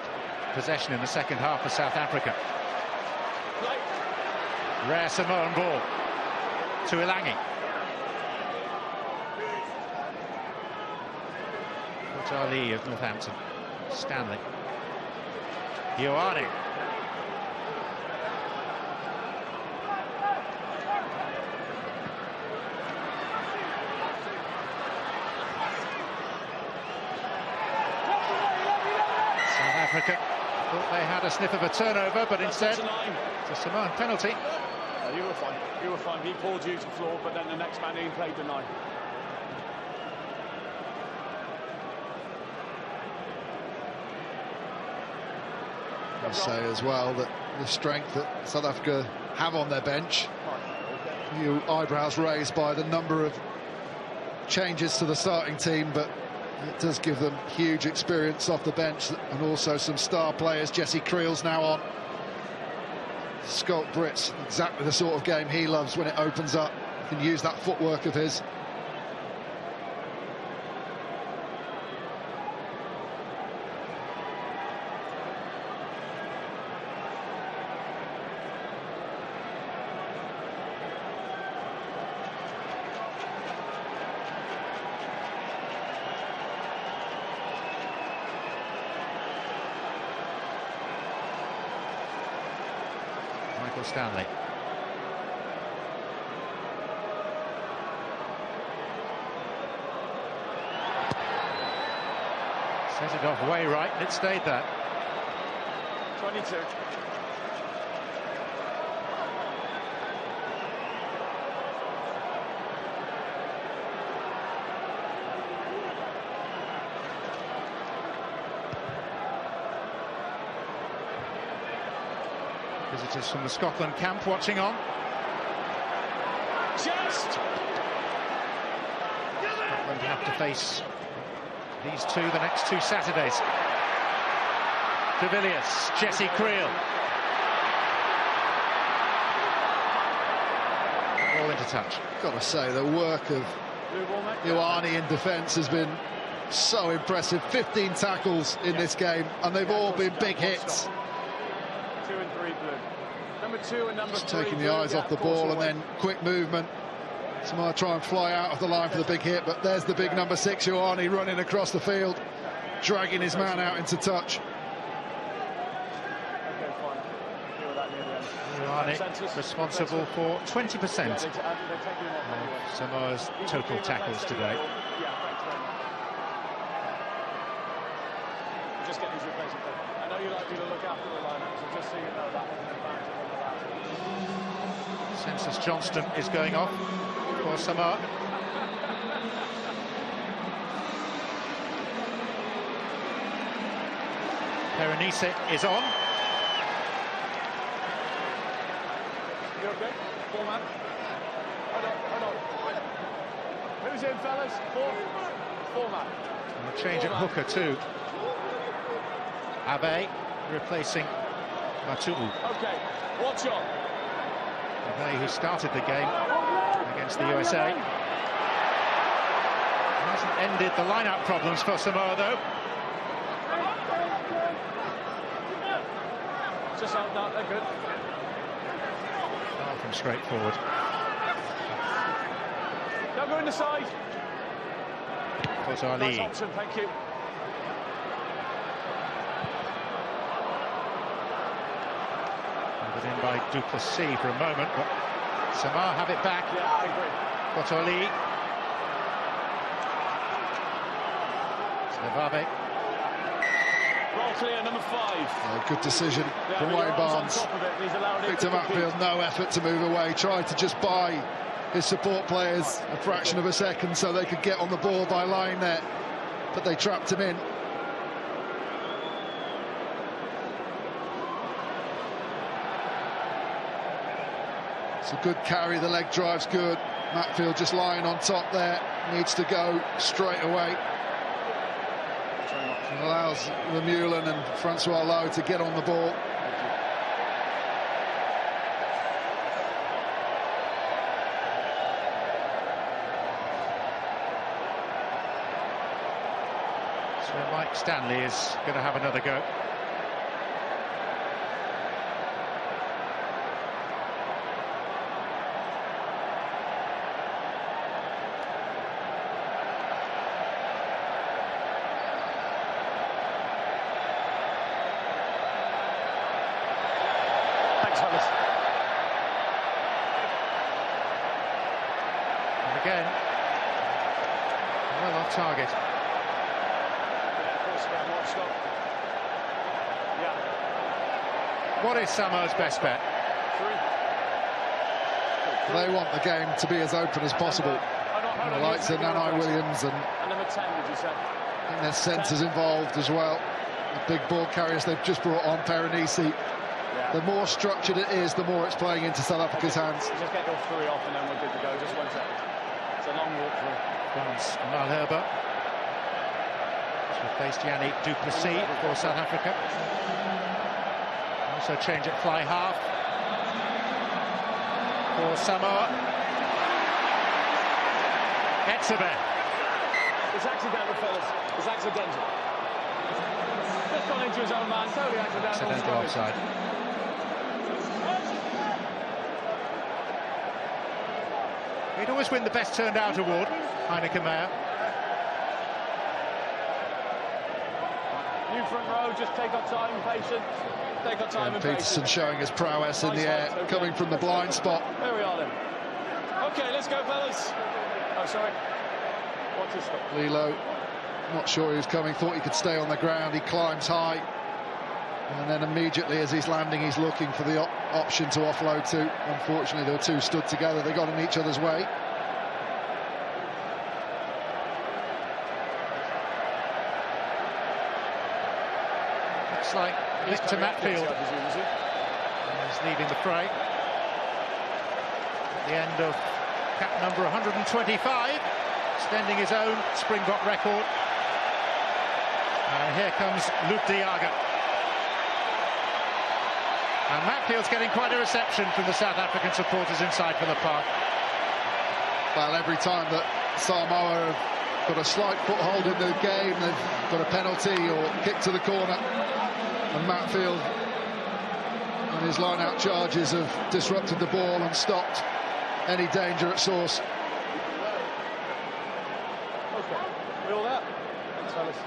possession in the second half for South Africa. Rare Samoan ball to Ilangi. Ali of Northampton. Stanley. Ioane. South Africa thought they had a sniff of a turnover, but instead it's a Samoan penalty. You were fine. You were fine. He pulled you to the floor, but then the next man in played the 9. I'll say as well that the strength that South Africa have on their bench, few eyebrows raised by the number of changes to the starting team, but it does give them huge experience off the bench and also some star players. Jesse Creel's now on. Scott Britt's exactly the sort of game he loves when it opens up. He can use that footwork of his. Stanley. Set it off way right, and it stayed there. 22. Visitors from the Scotland camp watching on. Scotland have to face these two the next 2 Saturdays. De Villiers, Jesse Creel. All into touch. Got to say, the work of Ioane in defence has been so impressive. 15 tackles in this game, and they've all been big hits. 2 and 3 blue. Number 2 and number 3. Just taking the eyes off the ball, and then quick movement. Samoa try and fly out of the line for the big hit, but there's the big number 6, Ioane, running across the field, dragging his man out into touch. Ioane responsible for 20% of Samoa's total tackles today. Just get these replacements. I know you like me to look after the lineup, so just so you know that was an advantage on the last. Census Johnston is going off for Samoa. Perenise is on. You okay? 4 man. Hold on. Who's in, fellas? 4 man. And a change at hooker too. Abe replacing Matu'u. Okay, watch on. Abe, who started the game against the USA. Hasn't ended the line-out problems for Samoa, though. Just out, no, they're good. Far from straightforward. Don't go in the side. Kozali. Nice option, thank you. In by Duplessis for a moment, but Samoa have it back. Yeah, I agree. Kotoli. Slevabe. Ball clear, number 5. Good decision from Wayne Barnes. Victor Matfield, no effort to move away, tried to just buy his support players a fraction of a second so they could get on the ball by line there, but they trapped him in. It's a good carry, the leg drive's good. Matfield just lying on top there, needs to go straight away. It allows Lemuelin and Francois Lowe to get on the ball. So Mike Stanley is going to have another go. And again, well off target. What is Samoa's best bet? They want the game to be as open as possible. The likes of Nanai Williams and number 10, did you say? I think there's centres involved as well. The big ball carriers they've just brought on, Perenise. The more structured it is, the more it's playing into South Africa's hands. Just get those 3 off and then we're good to go. Just 1 second. It's a long walk through. Frans Malherbe has replaced Yannick Duplessis for South Africa. Also change at fly half for Samoa. Etzebe. It's accidental, fellas. It's accidental. Just gone into his own man. Totally accidental. Accidental offside. He'd always win the best turned out award, Heineken Meyer. New front row, just take our time, patient. Take our time and Peterson patience. showing his prowess in the air, coming from the blind spot. There we are then. Okay, let's go, fellas. Oh, sorry. What's this stop? Lilo, not sure he was coming, thought he could stay on the ground. He climbs high. And then immediately as he's landing, he's looking for the option to offload to. Unfortunately, the 2 stood together. They got in each other's way. Looks like Victor Matfield He's leading the fray. At the end of cap number 125, extending his own Springbok record. And here comes Luke de Jager. And Matfield's getting quite a reception from the South African supporters inside for the park. Well, every time that Samoa have got a slight foothold in the game, they've got a penalty or kick to the corner, and Matfield and his line-out charges have disrupted the ball and stopped any danger at source. Okay, we all that? Thanks, fellas.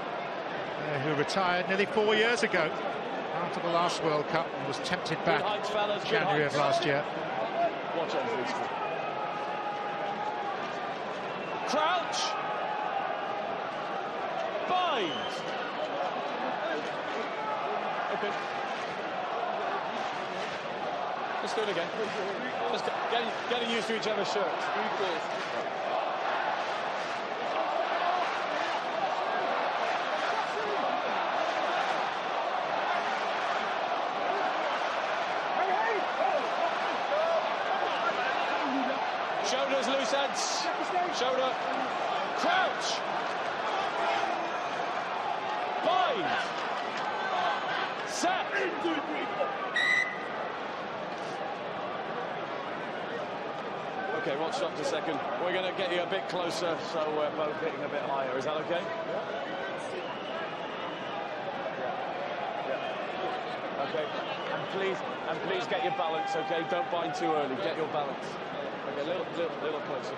Who retired nearly 4 years ago after the last World Cup and was tempted back in January of last year. Watch out, please. Crouch! Bind! Okay. Let's do it again. Just getting used to each other's shirts. Shoulders, loose ends. Shoulder. Crouch. Bind. Set. Okay, watch stop a second. We're going to get you a bit closer, so we're both hitting a bit higher. Is that okay? Yeah. Okay. And please get your balance. Okay, don't bind too early. Get your balance. Okay, a little closer.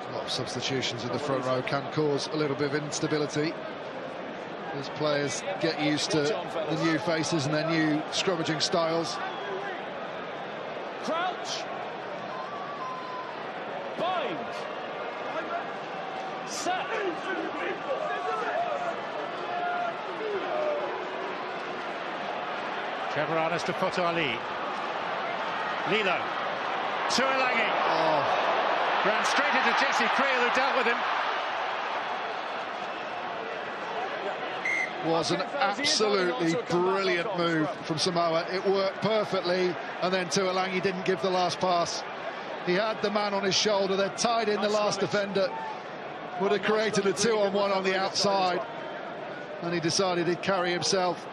A lot of substitutions in the front row can cause a little bit of instability as players get used to the new faces and their new scrummaging styles. Crouch. Bind. Set. Trevor Arnott to Foto Ali. Lilo. Tuolangi. Oh. Ran straight into Jesse Creel, who dealt with him. Was an absolutely brilliant move from Samoa. It worked perfectly, and then Tuolangi didn't give the last pass. He had the man on his shoulder, they'd tied in the last defender, would have created a 2-on-1 on the outside, and he decided he'd carry himself.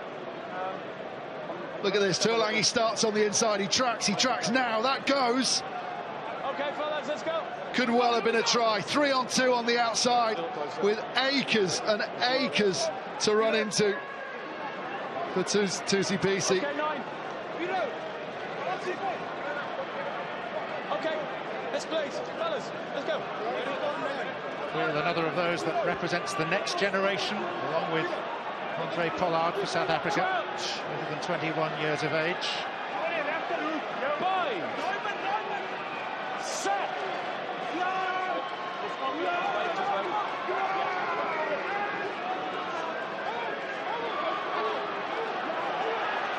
Look at this, Tuolangi starts on the inside, he tracks now, that goes. Okay, fellas, let's go. Could well have been a try. 3-on-2 on the outside with acres and acres to run into for Tusi-Pisi. Okay, 9. Okay, let's play, fellas, let's go. With another of those that represents the next generation, along with Andre Pollard for South Africa, greater than 21 years of age. Bind. Set.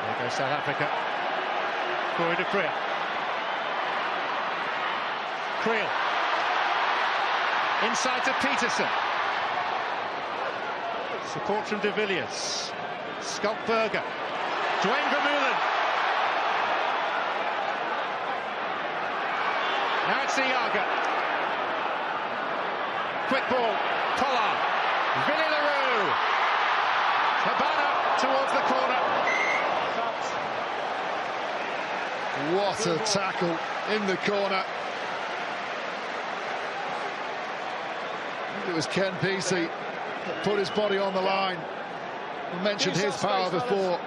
There goes South Africa. Corey de Creel. Creel. Inside to Peterson. Support from de Villiers. Skulkberger. Dwayne Vermeulen. Now it's Jager. Quick ball. Pollard. Vinny Leroux. Habana towards the corner. What a tackle in the corner. It was Ken Pisi that put his body on the line. We mentioned his power before.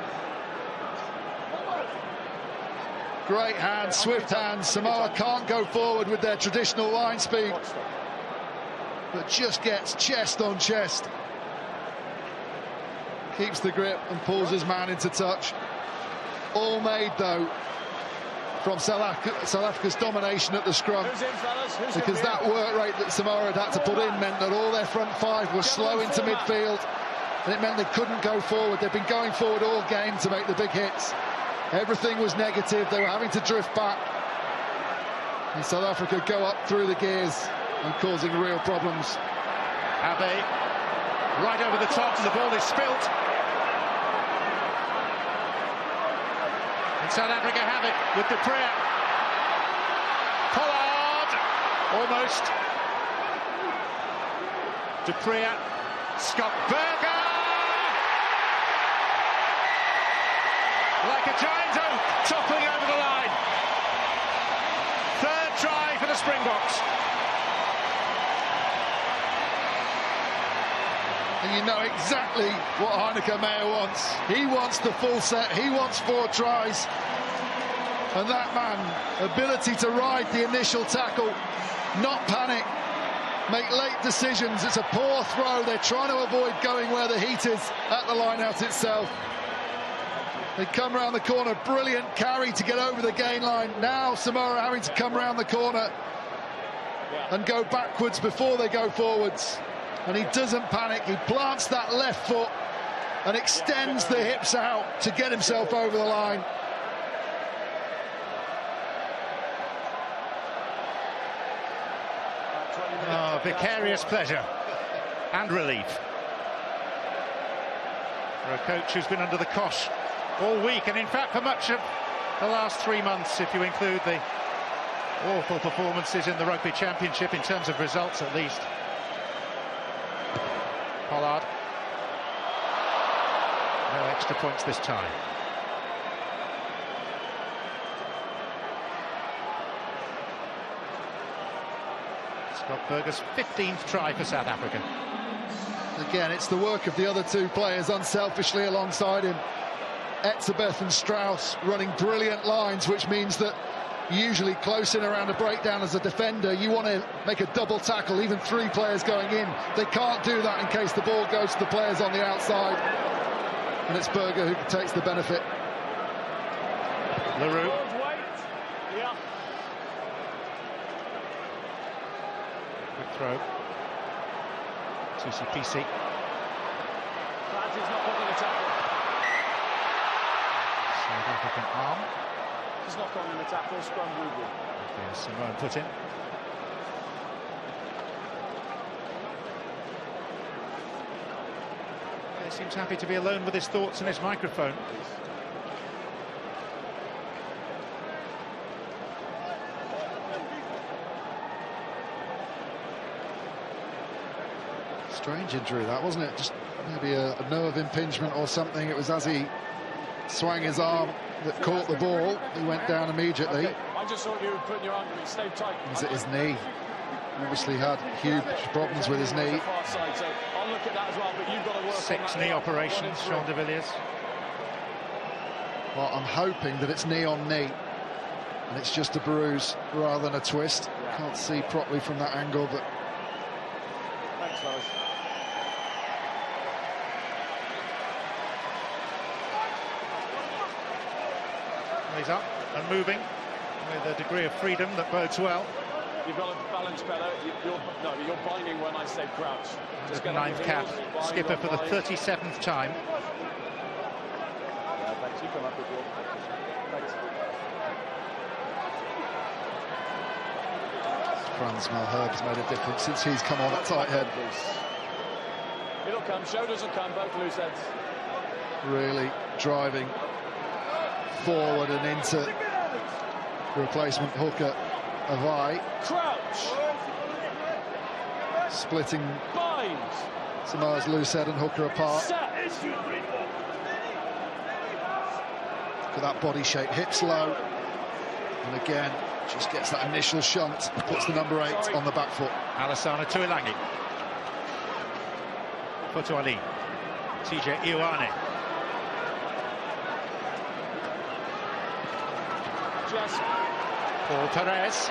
Great hands, swift hands. Samoa can't go forward with their traditional line speed, but just gets chest on chest. Keeps the grip and pulls his man into touch. All made, though, from South Africa's domination at the scrum, because that work rate that Samoa had to put in meant that all their front five were slow into midfield, and it meant they couldn't go forward. They've been going forward all game to make the big hits. Everything was negative. They were having to drift back, and South Africa go up through the gears and causing real problems. Abe right over the top, and the ball is spilt. And South Africa have it with De Pree. Pollard, almost. De Pree, Scott Burger, like a giant oak, toppling over the line. Third try for the Springboks. And you know exactly what Heineke Meyer wants. He wants the full set, he wants 4 tries. And that man, ability to ride the initial tackle, not panic, make late decisions. It's a poor throw. They're trying to avoid going where the heat is at the line-out itself. They come round the corner, brilliant carry to get over the gain line. Now Samoa having to come round the corner and go backwards before they go forwards. And he doesn't panic, he plants that left foot and extends the hips out to get himself over the line. Oh, vicarious pleasure and relief for a coach who's been under the cosh all week, and in fact for much of the last 3 months, if you include the awful performances in the Rugby Championship, in terms of results at least. Pollard. No extra points this time. Scott Burger's 15th try for South Africa. Again, it's the work of the other 2 players unselfishly alongside him. Etzebeth and Strauss running brilliant lines, which means that usually close in around a breakdown as a defender, you want to make a double tackle, even 3 players going in. They can't do that in case the ball goes to the players on the outside. And it's Burger who takes the benefit. LaRue. Quick throw. TCPC. South African arm. He's not on in the tackle, scrum Rugby. There's Samoan put in. He seems happy to be alone with his thoughts and his microphone. Strange injury that, wasn't it? Just maybe a nerve impingement or something. It was as he swung his arm that caught the ball. He went down immediately. Okay. I just thought you were putting your arm to me. Stay tight. Was it his knee? Obviously had huge problems with his knee. Side, so I'll look at that as well, but you've got to work 6 knee operations, Sean de Villiers. Well, I'm hoping that it's knee on knee and it's just a bruise rather than a twist. Yeah. Can't see properly from that angle, but thanks, fellas. He's up and moving with a degree of freedom that bodes well. You've got to balance better. You're binding when I say crouch. Just get 9th cap, skipper for the 37th time. Yeah, thanks. You come up with your... Thanks. Franz Malherbe has made a difference since he's come on at tight head. It'll come, shoulders will come, both loose heads. Really driving forward and into replacement hooker Avai. Crouch! Splitting Bind! Samoa's loose head and hooker apart. Set! Look at that body shape, hips low. And again, just gets that initial shunt, puts the number 8 on the back foot. Alassana Tuilangi. Foto Ali. TJ Ioane. Just Paul Perez.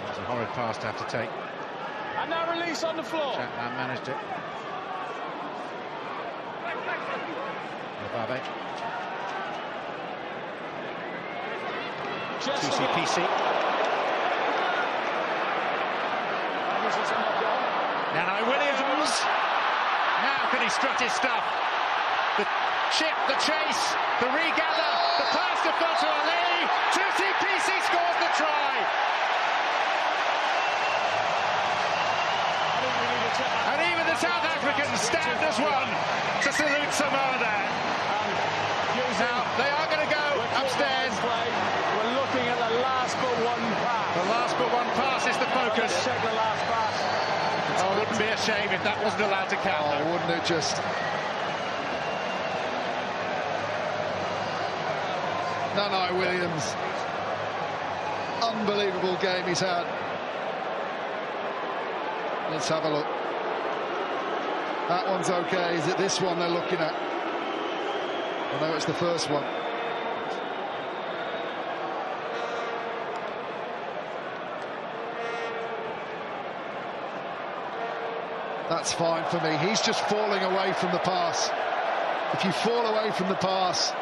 That's a horrid pass to have to take. and now release on the floor. Chapman managed it. Babe. TCPC. Nanai Williams. Now can he strut his stuff? The chip, the chase, the regather, the pass to Foto Ali. TCPC scores the try. And even the South Africans stand as one to salute Samoa there. Now, they are going to go upstairs. We're looking at the last but one pass. The last but one pass is the focus. Check the last pass. Oh, it wouldn't be a shame if that wasn't allowed to count. Oh, wouldn't it just? Nanai Williams. Unbelievable game he's had. Let's have a look. That one's okay. Is it this one they're looking at? I know it's the first one. That's fine for me. He's just falling away from the pass. If you fall away from the pass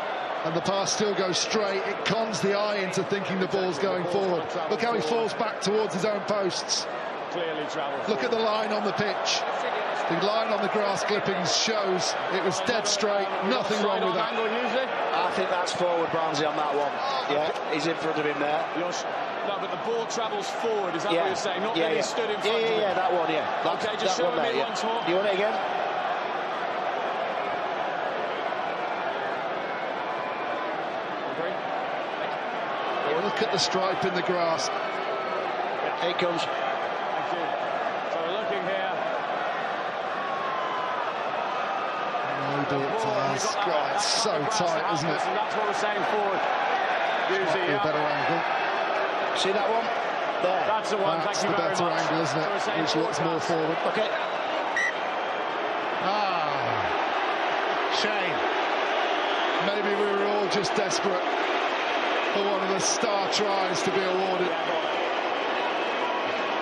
and the pass still goes straight, it cons the eye into thinking the ball's going forward. Look how he falls back towards his own posts. Clearly travelled. Look at the line on the pitch. The line on the grass clippings shows it was dead straight, nothing wrong with that. I think that's forward Barnsley on that one. Yeah, he's in front of him there. No, but the ball travels forward, is that what you're saying? Not that he stood in front of him. Yeah, that one, yeah. Okay, just show him it once more. You want it again? Look at the stripe in the grass. Here it comes. Thank you. So we're looking here. It's so tight, isn't it? That's what we're saying forward. Usually, A better angle. See that one? There. That's the one. That's Thank the you very better much. angle, isn't it? Which looks more forward. Okay. Shame. Maybe we were all just desperate for one of the star tries to be awarded.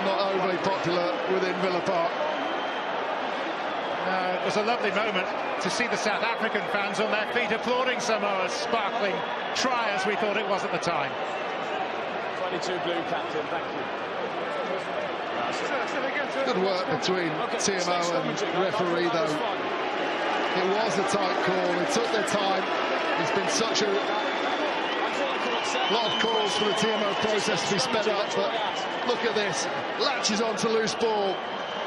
Not overly popular within Villa Park. It was a lovely moment to see the South African fans on their feet applauding Samoa's sparkling try, as we thought it was at the time. 22 blue captain, thank you. Good work between TMO and referee, though. It was a tight call. They took their time. It's been such a lot of calls for the TMO process to be sped up, but look at this. Latches onto loose ball.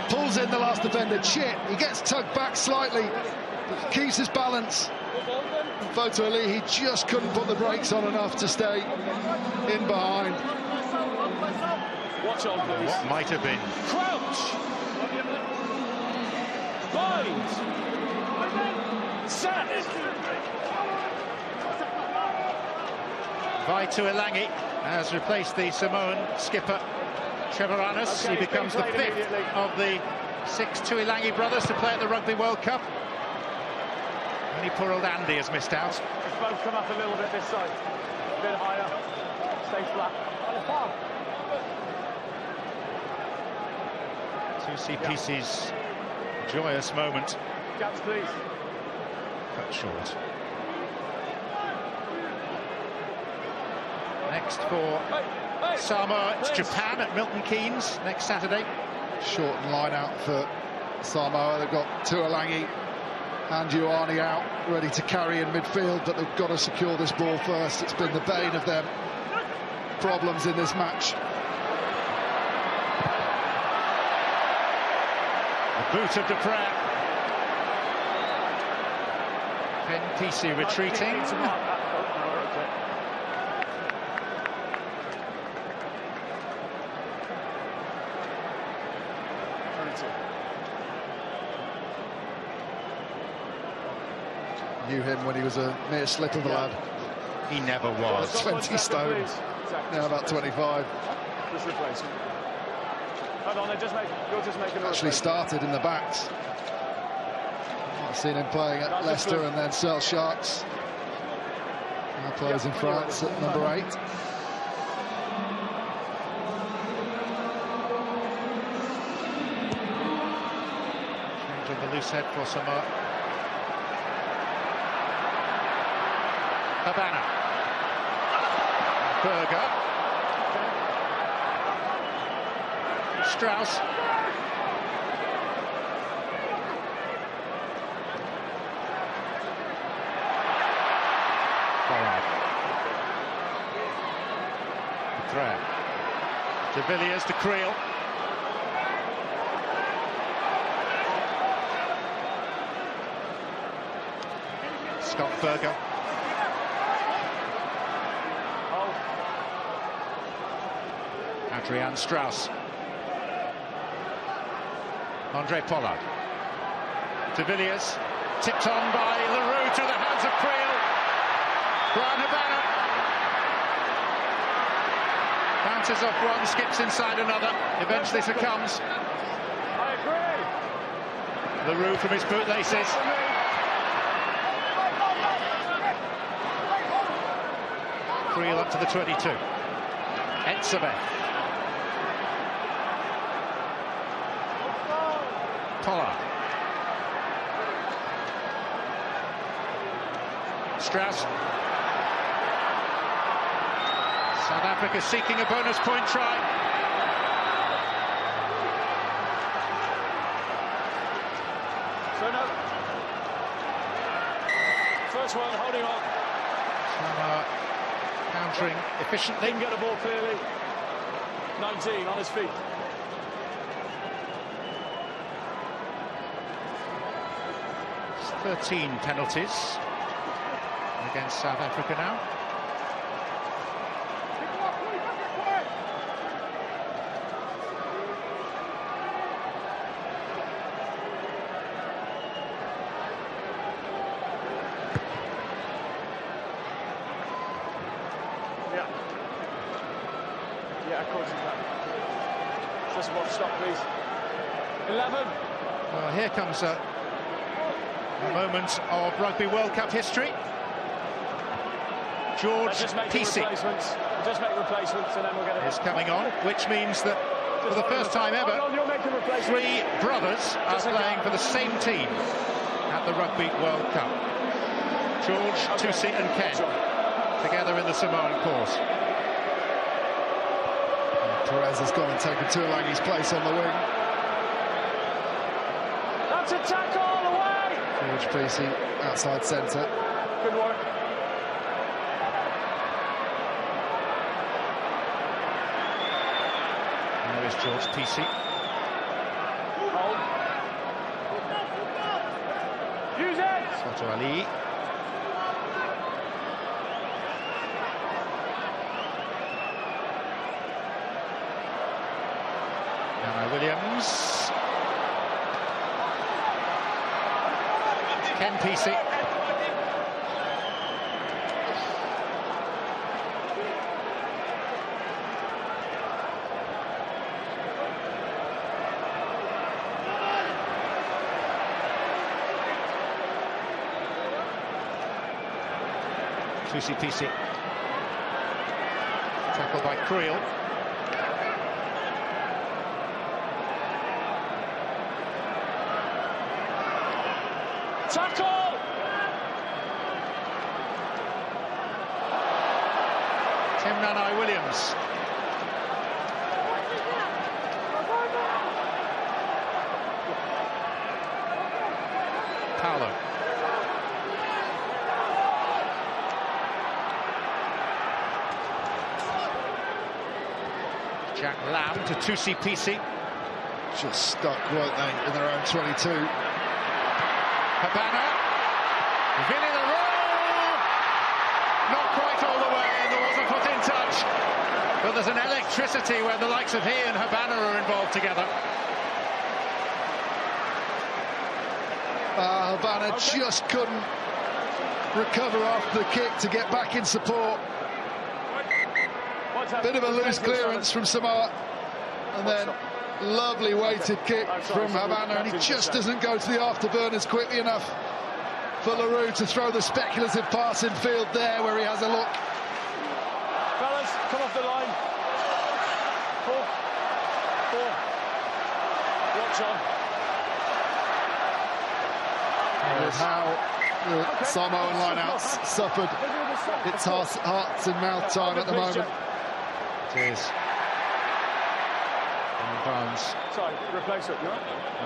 Pulls in the last defender. Chit. He gets tugged back slightly. Keeps his balance. Foto Ali, he just couldn't put the brakes on enough to stay in behind. Watch on, please. What might have been. Crouch. Bind. Sat. Vaitu Elangi has replaced the Samoan skipper Trevoranis. He becomes the fifth of the 6 Tuilangi brothers to play at the Rugby World Cup. Only poor old Andy has missed out. Both come up a little bit this side. A bit higher. Stay flat. CPC's joyous moment. Gaps, please. Cut short. Next for Samoa, it's Japan at Milton Keynes next Saturday. Shortened line out for Samoa. They've got Tuilangi and Ioane out, ready to carry in midfield, but they've got to secure this ball first. It's been the bane of them problems in this match. The boot of Dupre. Pen PC retreating. Knew him when he was a mere slip of a lad. He never was. 20 stone. Now about 25. Just replace. Hold on, you're just making Actually started in the backs. I've seen him playing at Leicester and then Sale Sharks. Now plays in France at number 8. Changing the loose head for Samoa. Habana. Berger. Strauss. Threat. De Villiers to Creel. Skoltberger. Adrian Strauss. Andre Pollard. De Villiers. Tipped on by Leroux to the hands of Creel. Brian Habana. Bounces off one, skips inside another, eventually succumbs. I agree. Leroux from his bootlaces. Creel up to the 22. Etzebeth. Pollard. Strauss. South Africa seeking a bonus point try. So no. First one, holding on. Samoa countering efficiently. Didn't get the ball clearly. 19 on his feet. It's 13 penalties against South Africa now. Yeah, of course you can. Just watch stop, please. 11. Well, here comes a moment of Rugby World Cup history. George Peacey Just make replacements and then we'll get it. is coming on, which means that for the first time ever, three brothers are playing for the same team at the Rugby World Cup. George, Tusi and Ken, together in the Samoan cause. Perez has gone and taken Tuolangi's place on the wing. That's a tackle all the way! George Peacey, outside centre. Good work. There is George Peacey. Hold. Use it! Soto Ali. Williams. Ken Peacey. Tusi Peacey. Tackled by Creel. Tackle! Tim Nanai Williams. Paolo. Jack Lamb to Tusi Peacey. Just stuck, weren't they, in their own 22. Habana. Vinny Leroux. Not quite all the way, and there was a foot in touch. But there's an electricity where the likes of he and Habana are involved together. Habana just couldn't recover after the kick to get back in support. Bit of a loose clearance from Samoa, and then lovely weighted kick from Habana, and he just doesn't go to the afterburners quickly enough for Leroux to throw the speculative pass in field there where he has a look. Fellas, come off the line. 4. Watch on. With how the Samoan lineouts suffered its hearts and mouth time at the moment. It is. Barnes. Sorry, replacement, you right?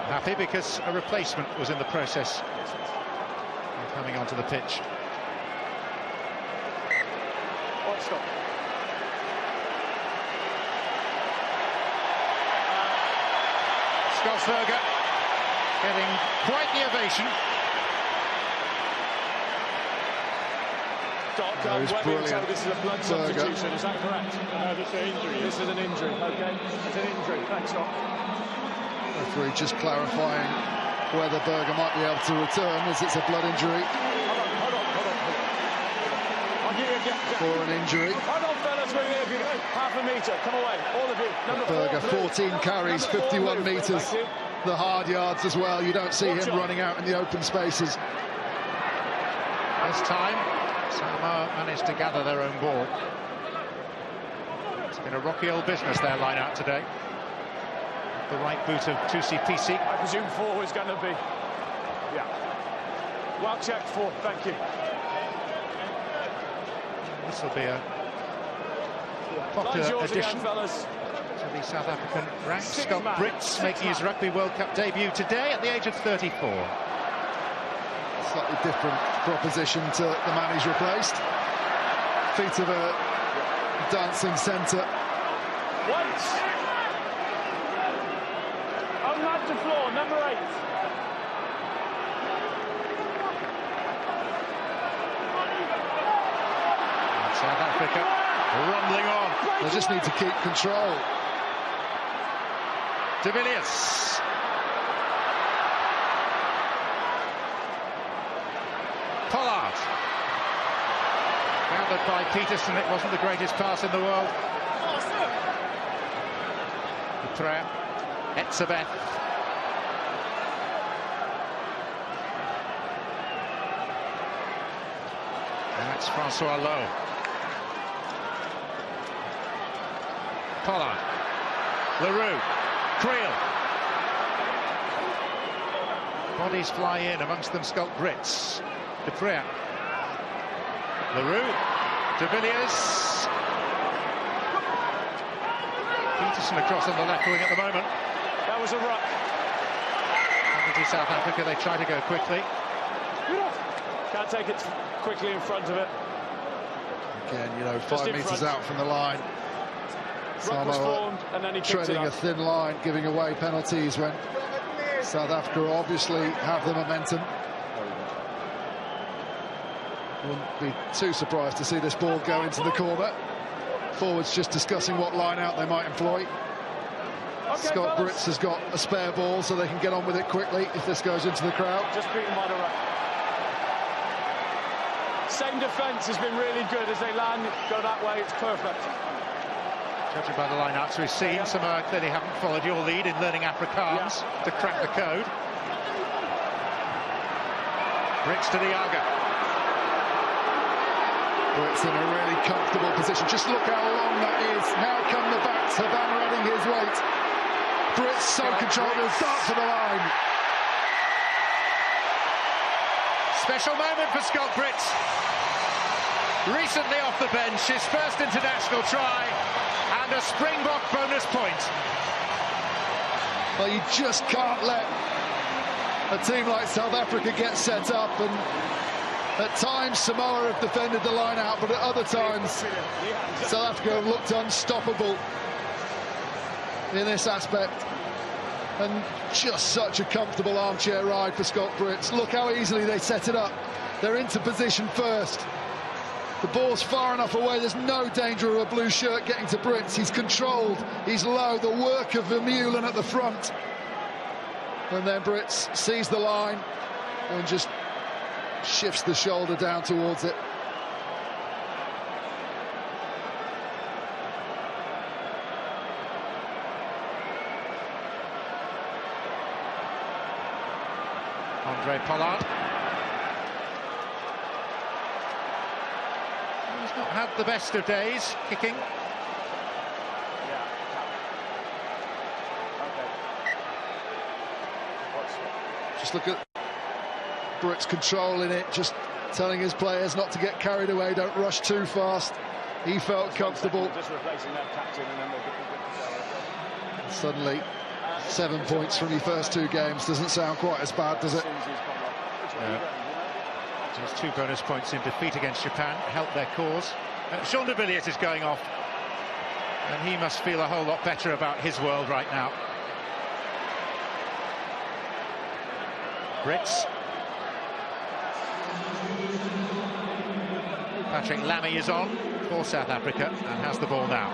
Not happy because a replacement was in the process of coming onto the pitch. Stop. Skoltberger getting quite the ovation. Doc, brilliant. so this is a blood substitution, is that correct? No, this is an injury. This is an injury, okay. It's an injury, thanks, Doc. Referee just clarifying whether Berger might be able to return, as it's a blood injury. Hold on. I'll give you a gap. For an injury. Hold on, fellas, we're here. Half a metre, come away, all of you. Number Berger, 4, 14 carries, 51 metres. The hard yards as well. You don't see him running out in the open spaces. This time, Samoa managed to gather their own ball. It's been a rocky old business, their line out today. The right boot of Tusi-Pisi. I presume 4 is going to be. Yeah. Well checked, 4, thank you. This will be a popular addition fellas. to the South African ranks. Scott Brits making his Rugby World Cup debut today at the age of 34. Slightly different proposition to the man he's replaced. Feet of a dancing centre. Once. On mat to floor, number 8. South Africa rumbling on. They just need to keep control. De Villiers. Pollard. Gathered by Peterson, it wasn't the greatest pass in the world. Utrecht, Etzebeth. And that's Francois Lowe. Pollard. Leroux. Creel. Bodies fly in, amongst them Scott Brits. De Prea. Leroux. De Villiers. Peterson across on the left wing at the moment. That was a ruck. Penalty South Africa, they try to go quickly. Can't take it quickly in front of it. Again, you know, 5 metres out from the line. Ruck was formed, and then he treading a thin line, giving away penalties when South Africa obviously have the momentum. Wouldn't be too surprised to see this ball go into the corner. Forwards just discussing what line out they might employ. Okay, Scott Brits has got a spare ball, so they can get on with it quickly if this goes into the crowd. Just beaten by the ruck. Same defence has been really good. As they land, go that way, it's perfect. Judging by the line-outs we've seen, Samoa clearly haven't followed your lead in learning Afrikaans to crack the code. Brits to the Aga. Brits in a really comfortable position. Just look how long that is. Now come the backs, Havana adding his weight. Brits so controlled, will start to the line. Special moment for Scott Brits. Recently off the bench, his first international try, and a Springbok bonus point. Well, you just can't let a team like South Africa get set up, and at times Samoa have defended the line out, but at other times South Africa have looked unstoppable in this aspect. And just such a comfortable armchair ride for Scott Brits. Look how easily they set it up. They're into position first. The ball's far enough away, there's no danger of a blue shirt getting to Brits. He's controlled, he's low, the work of Vermeulen at the front. And then Brits sees the line and just shifts the shoulder down towards it. Andre Pollard. He's not had the best of days kicking. Just look at Brits controlling it, just telling his players not to get carried away, don't rush too fast. He felt comfortable. Just replacing that captain, and then we'll get the good. Suddenly, 7 points from your first 2 games doesn't sound quite as bad, does it? Just 2 bonus points in defeat against Japan helped their cause. Sean de Villiers is going off, and he must feel a whole lot better about his world right now. Brits. Patrick Lamy is on for South Africa and has the ball now.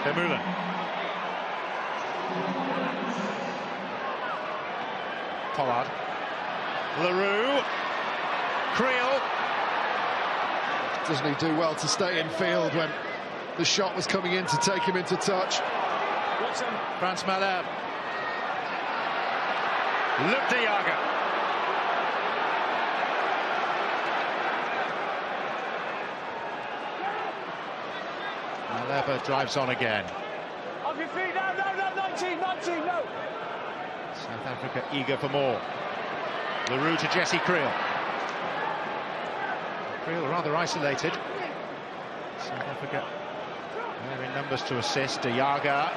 Vermeulen. Pollard. Leroux. Creel. Doesn't he do well to stay in field when the shot was coming in to take him into touch? Frans Malherbe. Luc de Jager. Malherbe drives on again. Off your feet, no, 19, no. South Africa eager for more. Leroux to Jesse Creel. Creel rather isolated. South Africa there in numbers to assist. De Jager.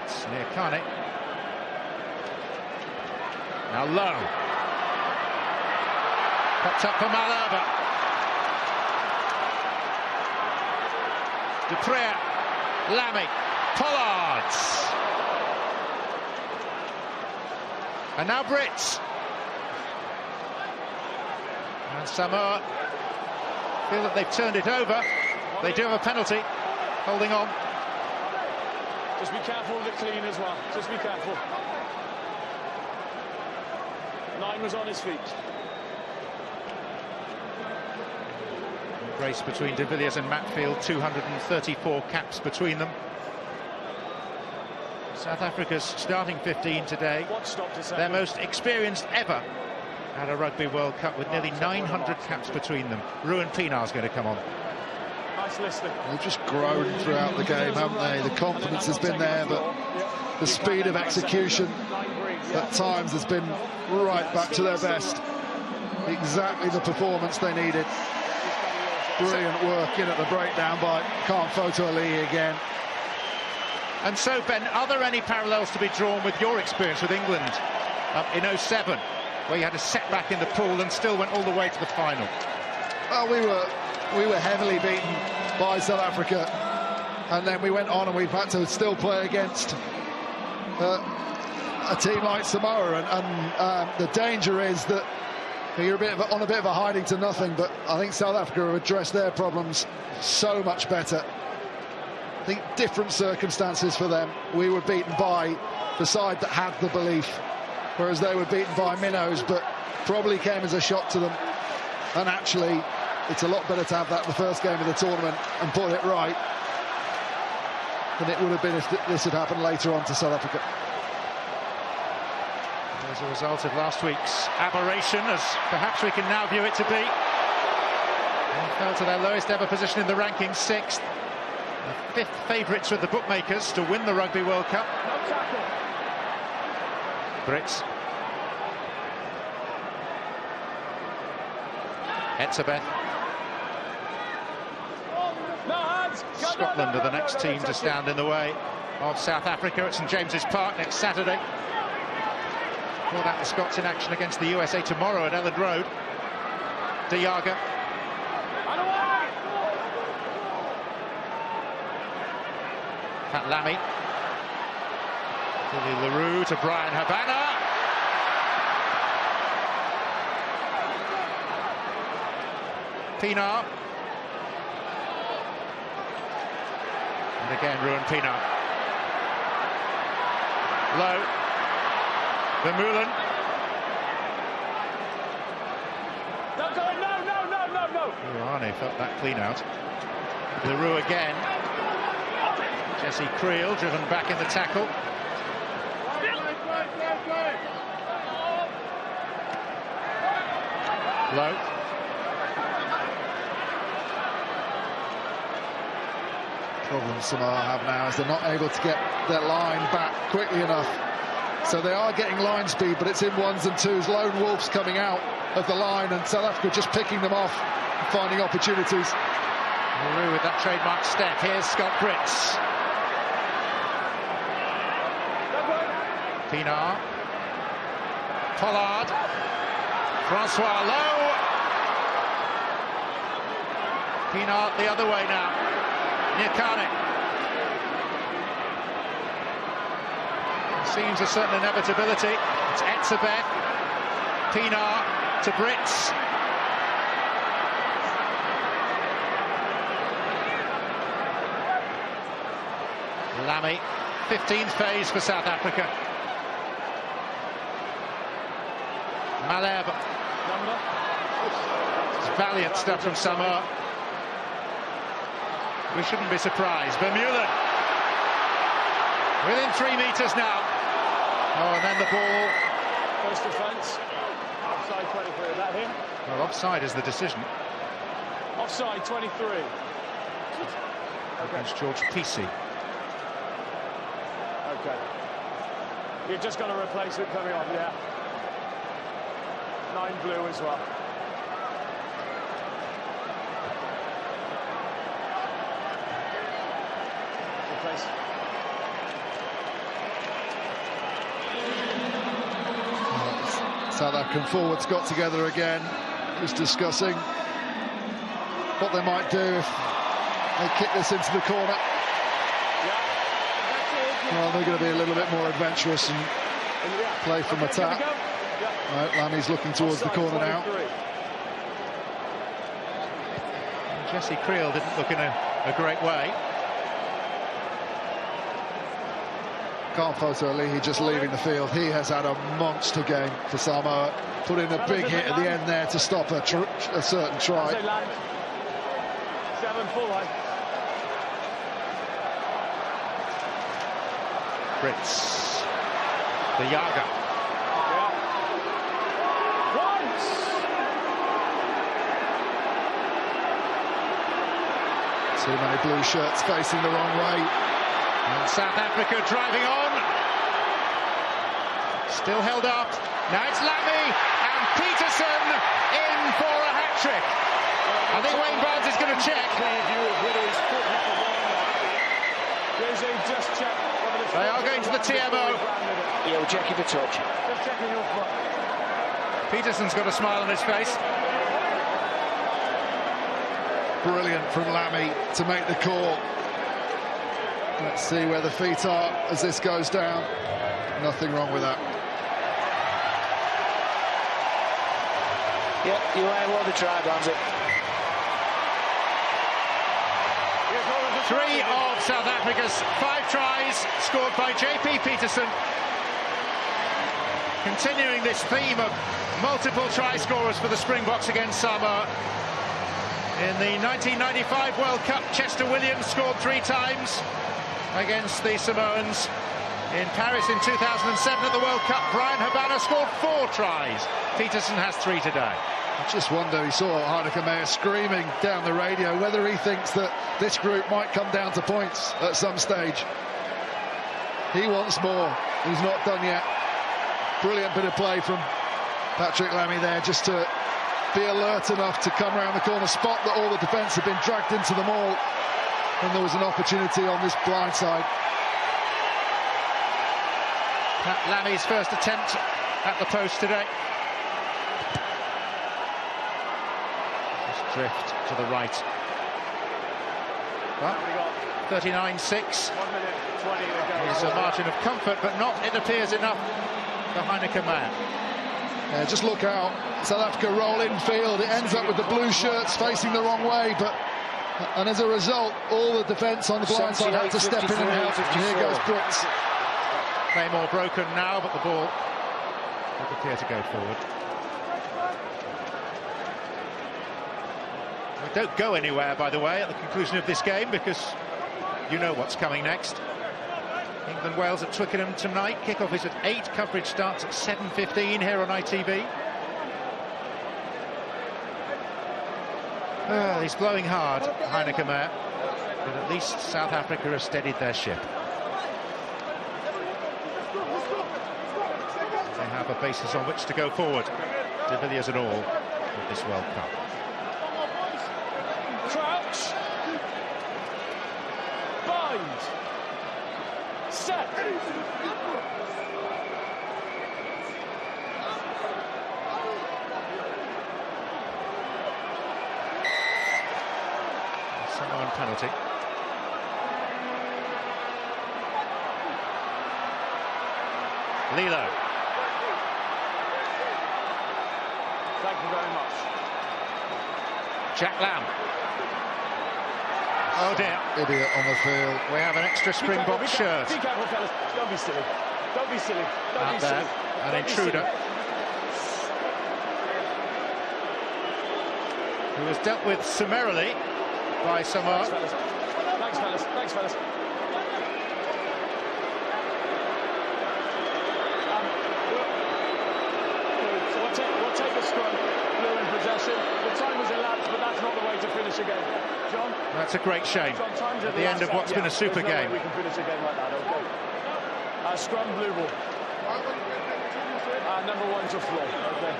It's near Kane. Now Low. Popped up for Malherbe. Dupré, Lamy, Pollard. And now Brits. And Samoa feel that they've turned it over. They do have a penalty. Holding on. Just be careful with the clean as well. Just be careful. 9 was on his feet. Race between de Villiers and Matfield, 234 caps between them. South Africa's starting 15 today, their most experienced ever at a Rugby World Cup, with nearly 900 caps between them. Ruan Pinar's going to come on. Nice listening. They've just grown throughout the game, haven't they? The confidence has been there, but the speed of execution at times has been right back to their best. Exactly the performance they needed. Brilliant work in at the breakdown by Khan Foto Ali again. And so, Ben, are there any parallels to be drawn with your experience with England in 07, where you had a setback in the pool and still went all the way to the final? Well, we were heavily beaten by South Africa, and then we went on and we've had to still play against a team like Samoa, and the danger is that you're on a bit of a hiding to nothing, but I think South Africa have addressed their problems so much better. I think different circumstances for them. We were beaten by the side that had the belief, whereas they were beaten by minnows, but probably came as a shock to them. And actually, it's a lot better to have that in the first game of the tournament and put it right than it would have been if this had happened later on to South Africa. As a result of last week's aberration, as perhaps we can now view it to be, they fell to their lowest ever position in the rankings, 6th. The 5th favourites with the bookmakers to win the Rugby World Cup. Brits. Etzebeth. Scotland are the next team to stand in the way of South Africa at St James's Park next Saturday. Before that, the Scots in action against the USA tomorrow at Elland Road. De Jager. Pat Lamy. Billy Leroux to Brian Habana. Pinar. And again, Ruan Pinar. Low. Vermeulen. No. Arne felt that clean out. Leroux again. Jesse Creel driven back in the tackle. Low. Problem Samoa have now is they're not able to get their line back quickly enough. So they are getting line speed, but it's in 1s and 2s. Lone wolves coming out of the line, and South Africa just picking them off and finding opportunities. Leroux with that trademark step. Here's Scott Brits. Pinar. Pollard. Francois Low. Pinar the other way now. Near Kane. seems a certain inevitability. It's Etzebeth, Pinar to Brits. Lamy, 15th phase for South Africa. Maleb. Valiant stuff from Samoa. We shouldn't be surprised. Vermeulen. Within 3 meters now. Oh, and then the ball. First defence. Offside 23. Is that him? Well, offside is the decision. Offside 23. Against George Peacey. Okay. You're just going to replace it coming on, yeah. 9 blue as well. Replace. South African forwards got together again, just discussing what they might do if they kick this into the corner. Well, they're going to be a little bit more adventurous and play from attack. No, Lamy's looking towards the corner now. Jesse Creel didn't look in a great way. Can't photo Lee just leaving the field. He has had a monster game for Samoa. Put in a big hit at the end there to stop a certain try. 7 full line. Brits. The Yaga. Too many blue shirts facing the wrong way. And South Africa driving on. Still held up. Now it's Lamy and Peterson in for a hat-trick. I think Wayne Barnes is going to check. They are going to the TMO. Yeah, we're checking the touch. Peterson's got a smile on his face. Brilliant from Lamy to make the call. Let's see where the feet are as this goes down. Nothing wrong with that. Yeah, you ain't want to try, Barnsley. 3 of South Africa's 5 tries scored by JP Peterson. Continuing this theme of multiple try scorers for the Springboks against Samoa. In the 1995 World Cup, Chester Williams scored 3 times against the Samoans. In Paris in 2007 at the World Cup, Brian Habana scored 4 tries. Peterson has 3 today. I just wonder, he saw Heineke Meyer screaming down the radio, whether he thinks that this group might come down to points at some stage. He wants more. He's not done yet. Brilliant bit of play from Patrick Lamy there, just to be alert enough to come around the corner, spot that all the defence had been dragged into the maul, and there was an opportunity on this blind side. Lamy's first attempt at the post today. Just drift to the right. Well, 39-6 is a margin of comfort, but not, it appears, enough for Heineke Meyer. Yeah, just look out. South Africa roll in field. It ends up with the blue shirts facing the wrong way, and as a result, all the defence on the blind side had to step in and help. And here goes Brits. Claymore broken now, but the ball would appear to go forward. We don't go anywhere, by the way, at the conclusion of this game, because you know what's coming next. England-Wales at Twickenham tonight. Kickoff is at 8. Coverage starts at 7:15 here on ITV. He's blowing hard, Heineke Meyer, but at least South Africa have steadied their ship. They have a basis on which to go forward, De Villiers and all, with this World Cup. Crouch. Bind. Set. Samoan penalty. Lilo. Thank you very much. Jack Lamb. Oh dear. Idiot on the field. We have an extra Springbok shirt. Be careful, fellas. Don't be silly. Don't be silly. Don't be silly. An intruder. Who was dealt with summarily by Samoa. Thanks, fellas. Thanks, fellas. We'll take a scrum. Blue in possession. The time has elapsed, but that's not the way to finish a game. John? That's a great shame. John, at the end of what's been a super game. We can finish a game like that, okay? Scrum, blue ball. Number 1 to floor, okay?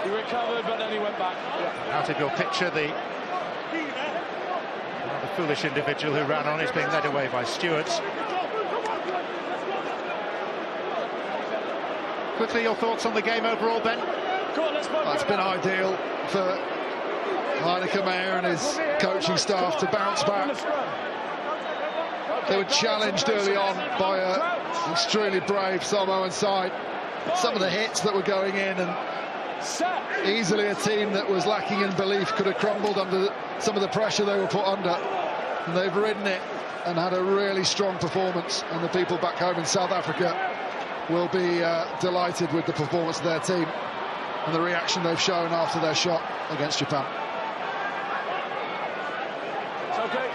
He recovered, but then he went back. Yeah. Out of your picture, the foolish individual who ran on is being led away by stewards. Quickly, your thoughts on the game overall, Ben? It's been ideal for Heineke Meyer and his coaching staff to bounce back. They were challenged early on by an extremely brave Samoan side. Some of the hits that were going in, and easily a team that was lacking in belief could have crumbled under some of the pressure they were put under. And they've ridden it and had a really strong performance, and the people back home in South Africa will be delighted with the performance of their team and the reaction they've shown after their shot against Japan. It's okay.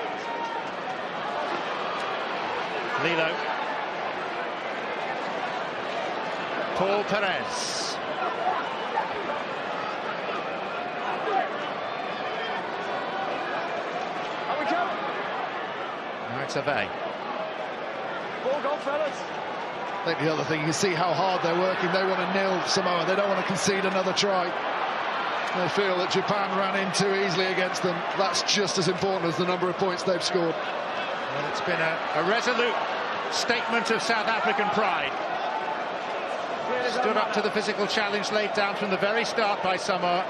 Lilo. Paul Perez. Are we coming? Now it's Avé. Ball gone, fellas. I think the other thing, you can see how hard they're working. They want to nil Samoa. They don't want to concede another try. They feel that Japan ran in too easily against them. That's just as important as the number of points they've scored. Well, it's been a resolute statement of South African pride. Stood up to the physical challenge laid down from the very start by Samoa.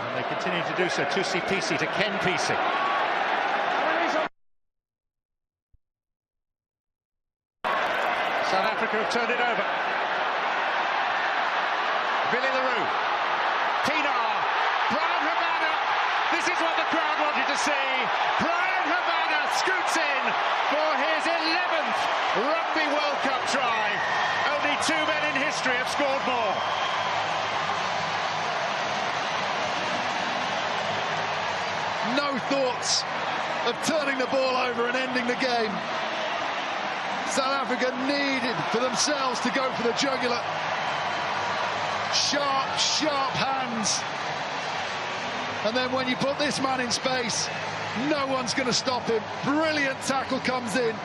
And they continue to do so. Tusi Pisi to Ken Pisi. South Africa have turned it over. Billy LaRue. Pienaar. Brian Habana. This is what the crowd wanted to see. Brian Habana scoots in for his 11th Rugby World Cup try. Only 2 men in history have scored more. No thoughts of turning the ball over and ending the game. South Africa needed for themselves to go for the jugular. Sharp, sharp hands. And then when you put this man in space, no one's going to stop him. Brilliant tackle comes in.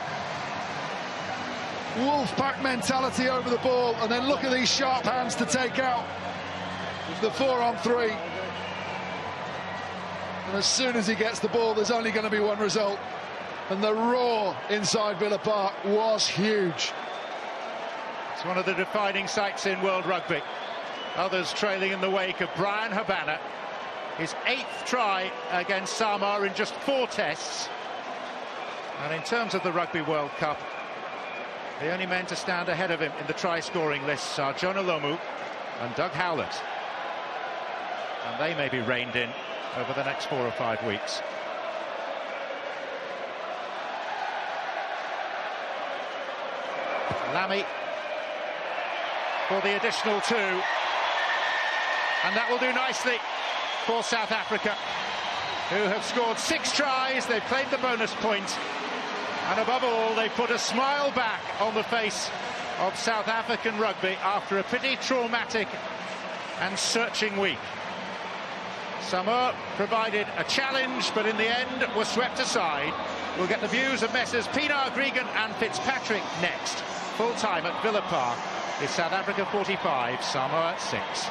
Wolfpack mentality over the ball, and then look at these sharp hands to take out the 4-on-3. And as soon as he gets the ball, there's only going to be one result. And the roar inside Villa Park was huge. It's one of the defining sights in world rugby. Others trailing in the wake of Brian Habana. His 8th try against Samoa in just 4 tests. And in terms of the Rugby World Cup, the only men to stand ahead of him in the try-scoring lists are Jonah Lomu and Doug Howlett. And they may be reined in over the next 4 or 5 weeks. Lamy for the additional 2. And that will do nicely for South Africa, who have scored 6 tries. They've claimed the bonus point, and above all, they put a smile back on the face of South African rugby after a pretty traumatic and searching week. Samoa provided a challenge, but in the end were swept aside. We'll get the views of Messrs Pienaar, Gregan and Fitzpatrick next. Full time at Villa Park is South Africa 45, Samoa 6.